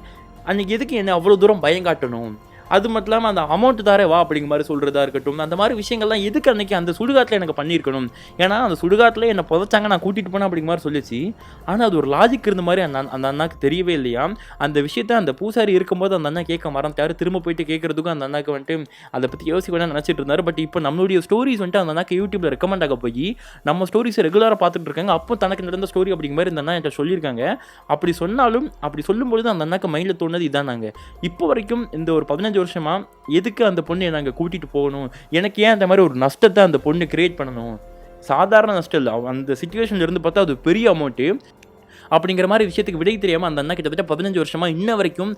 அன்றைக்கி எதுக்கு என்ன அவ்வளோ தூரம் பயம் காட்டணும்? அது மட்டும் இல்லாமல் அந்த அமௌண்ட் தாரே வா அப்படிங்கிற மாதிரி சொல்கிறதா இருக்கட்டும், அந்த மாதிரி விஷயங்கள்லாம் எதுக்கு அன்றைக்கி அந்த சுடுகாட்டில் எனக்கு பண்ணியிருக்கணும்? ஏன்னா அந்த சுடுகாட்டில் என்னை புதைச்சாங்க, நான் கூட்டிகிட்டு போனேன் அப்படிங்கிற மாதிரி சொல்லிச்சு. ஆனால் அது ஒரு லாஜிக் இருந்த மாதிரி அந்த அண்ணாக்கு தெரியவே இல்லையா. அந்த விஷயத்த அந்த பூசாரி இருக்கும்போது அந்த அண்ணா கேட்க மறந்துட்டார். திரும்ப போயிட்டு கேட்குறதுக்கும் அந்த அண்ணாக்கு வந்துட்டு அதை பற்றி யோசிக்க வேணாம் நினச்சிட்டு இருந்தார். பட் இப்போ நம்மளுடைய ஸ்டோரிஸ் வந்துட்டு அந்த அண்ணாக்கு யூடியூப்பில் ரெக்கமெண்ட் ஆக போய் நம்ம ஸ்டோரிஸை ரெகுலராக பார்த்துட்டு இருக்காங்க. அப்போ தனக்கு நடந்த ஸ்டோரி அப்படிங்கிற மாதிரி இந்த அண்ணா என்கிட்ட சொல்லியிருக்காங்க. அப்படி சொன்னாலும் அப்படி சொல்லும்பொழுது அந்த அண்ணாக்கு மைண்டில் தோணுது இதான். நாங்கள் இப்போ வரைக்கும் இந்த ஒரு 15 வருஷமாக எதுக்கு அந்த பொண்ணை நாங்கள் கூட்டிகிட்டு போகணும், எனக்கு ஏன் அந்த மாதிரி ஒரு நஷ்டத்தை அந்த பொண்ணு கிரியேட் பண்ணணும்? சாதாரண நஷ்டம் இல்லை, அந்த சிச்சுவேஷனில் இருந்து பார்த்தா அது பெரிய அமௌண்ட்டு. அப்படிங்கிற மாதிரி விஷயத்துக்கு விடை தெரியாமல் அந்த அண்ணா கிட்டத்தட்ட 15 வருஷமாக இன்ன வரைக்கும்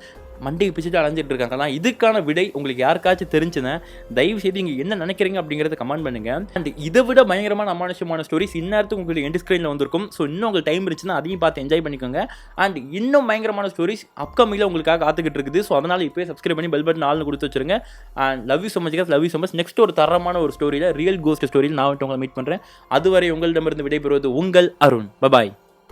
மண்டையை பிச்சுட்டு அலைஞ்சிட்டு இருக்காங்கலாம். இதுக்கான விடை உங்களுக்கு யாருக்காச்சும் தெரிஞ்சுன்னா தயவு செய்து இங்கே என்ன நினைக்கிறீங்க அப்படிங்கிறத கமெண்ட் பண்ணுங்க. அண்ட் இதை விட பயங்கரமான அமானுஷமான ஸ்டோரிஸ் இந்நேரத்துக்கு உங்களுக்கு எண்ட் ஸ்க்ரீனில் வந்திருக்கும். ஸோ இன்னும் உங்களுக்கு டைம் இருந்துச்சுன்னா அதையும் பார்த்து என்ஜாய் பண்ணிக்கோங்க. அண்ட் இன்னும் பயங்கரமான ஸ்டோரிஸ் அப்கமிங்கில் உங்களுக்காக காத்துக்கிட்டு இருக்குது. ஸோ அதனால் இப்போ சப்ஸ்கிரைப் பண்ணி பெல் பட்டன் ஆள்னு கொடுத்து வச்சிருங்க. And love you so much guys, love you so much. Next ஒரு தரமான ஒரு ஸ்டோரியில் ரியல் கோஸ்ட் ஸ்டோரியில் நான் உங்களை மீட் பண்ணுறேன். அதுவரை உங்களிடமிருந்து விடைபெறுவது உங்கள் அருண். பாய்.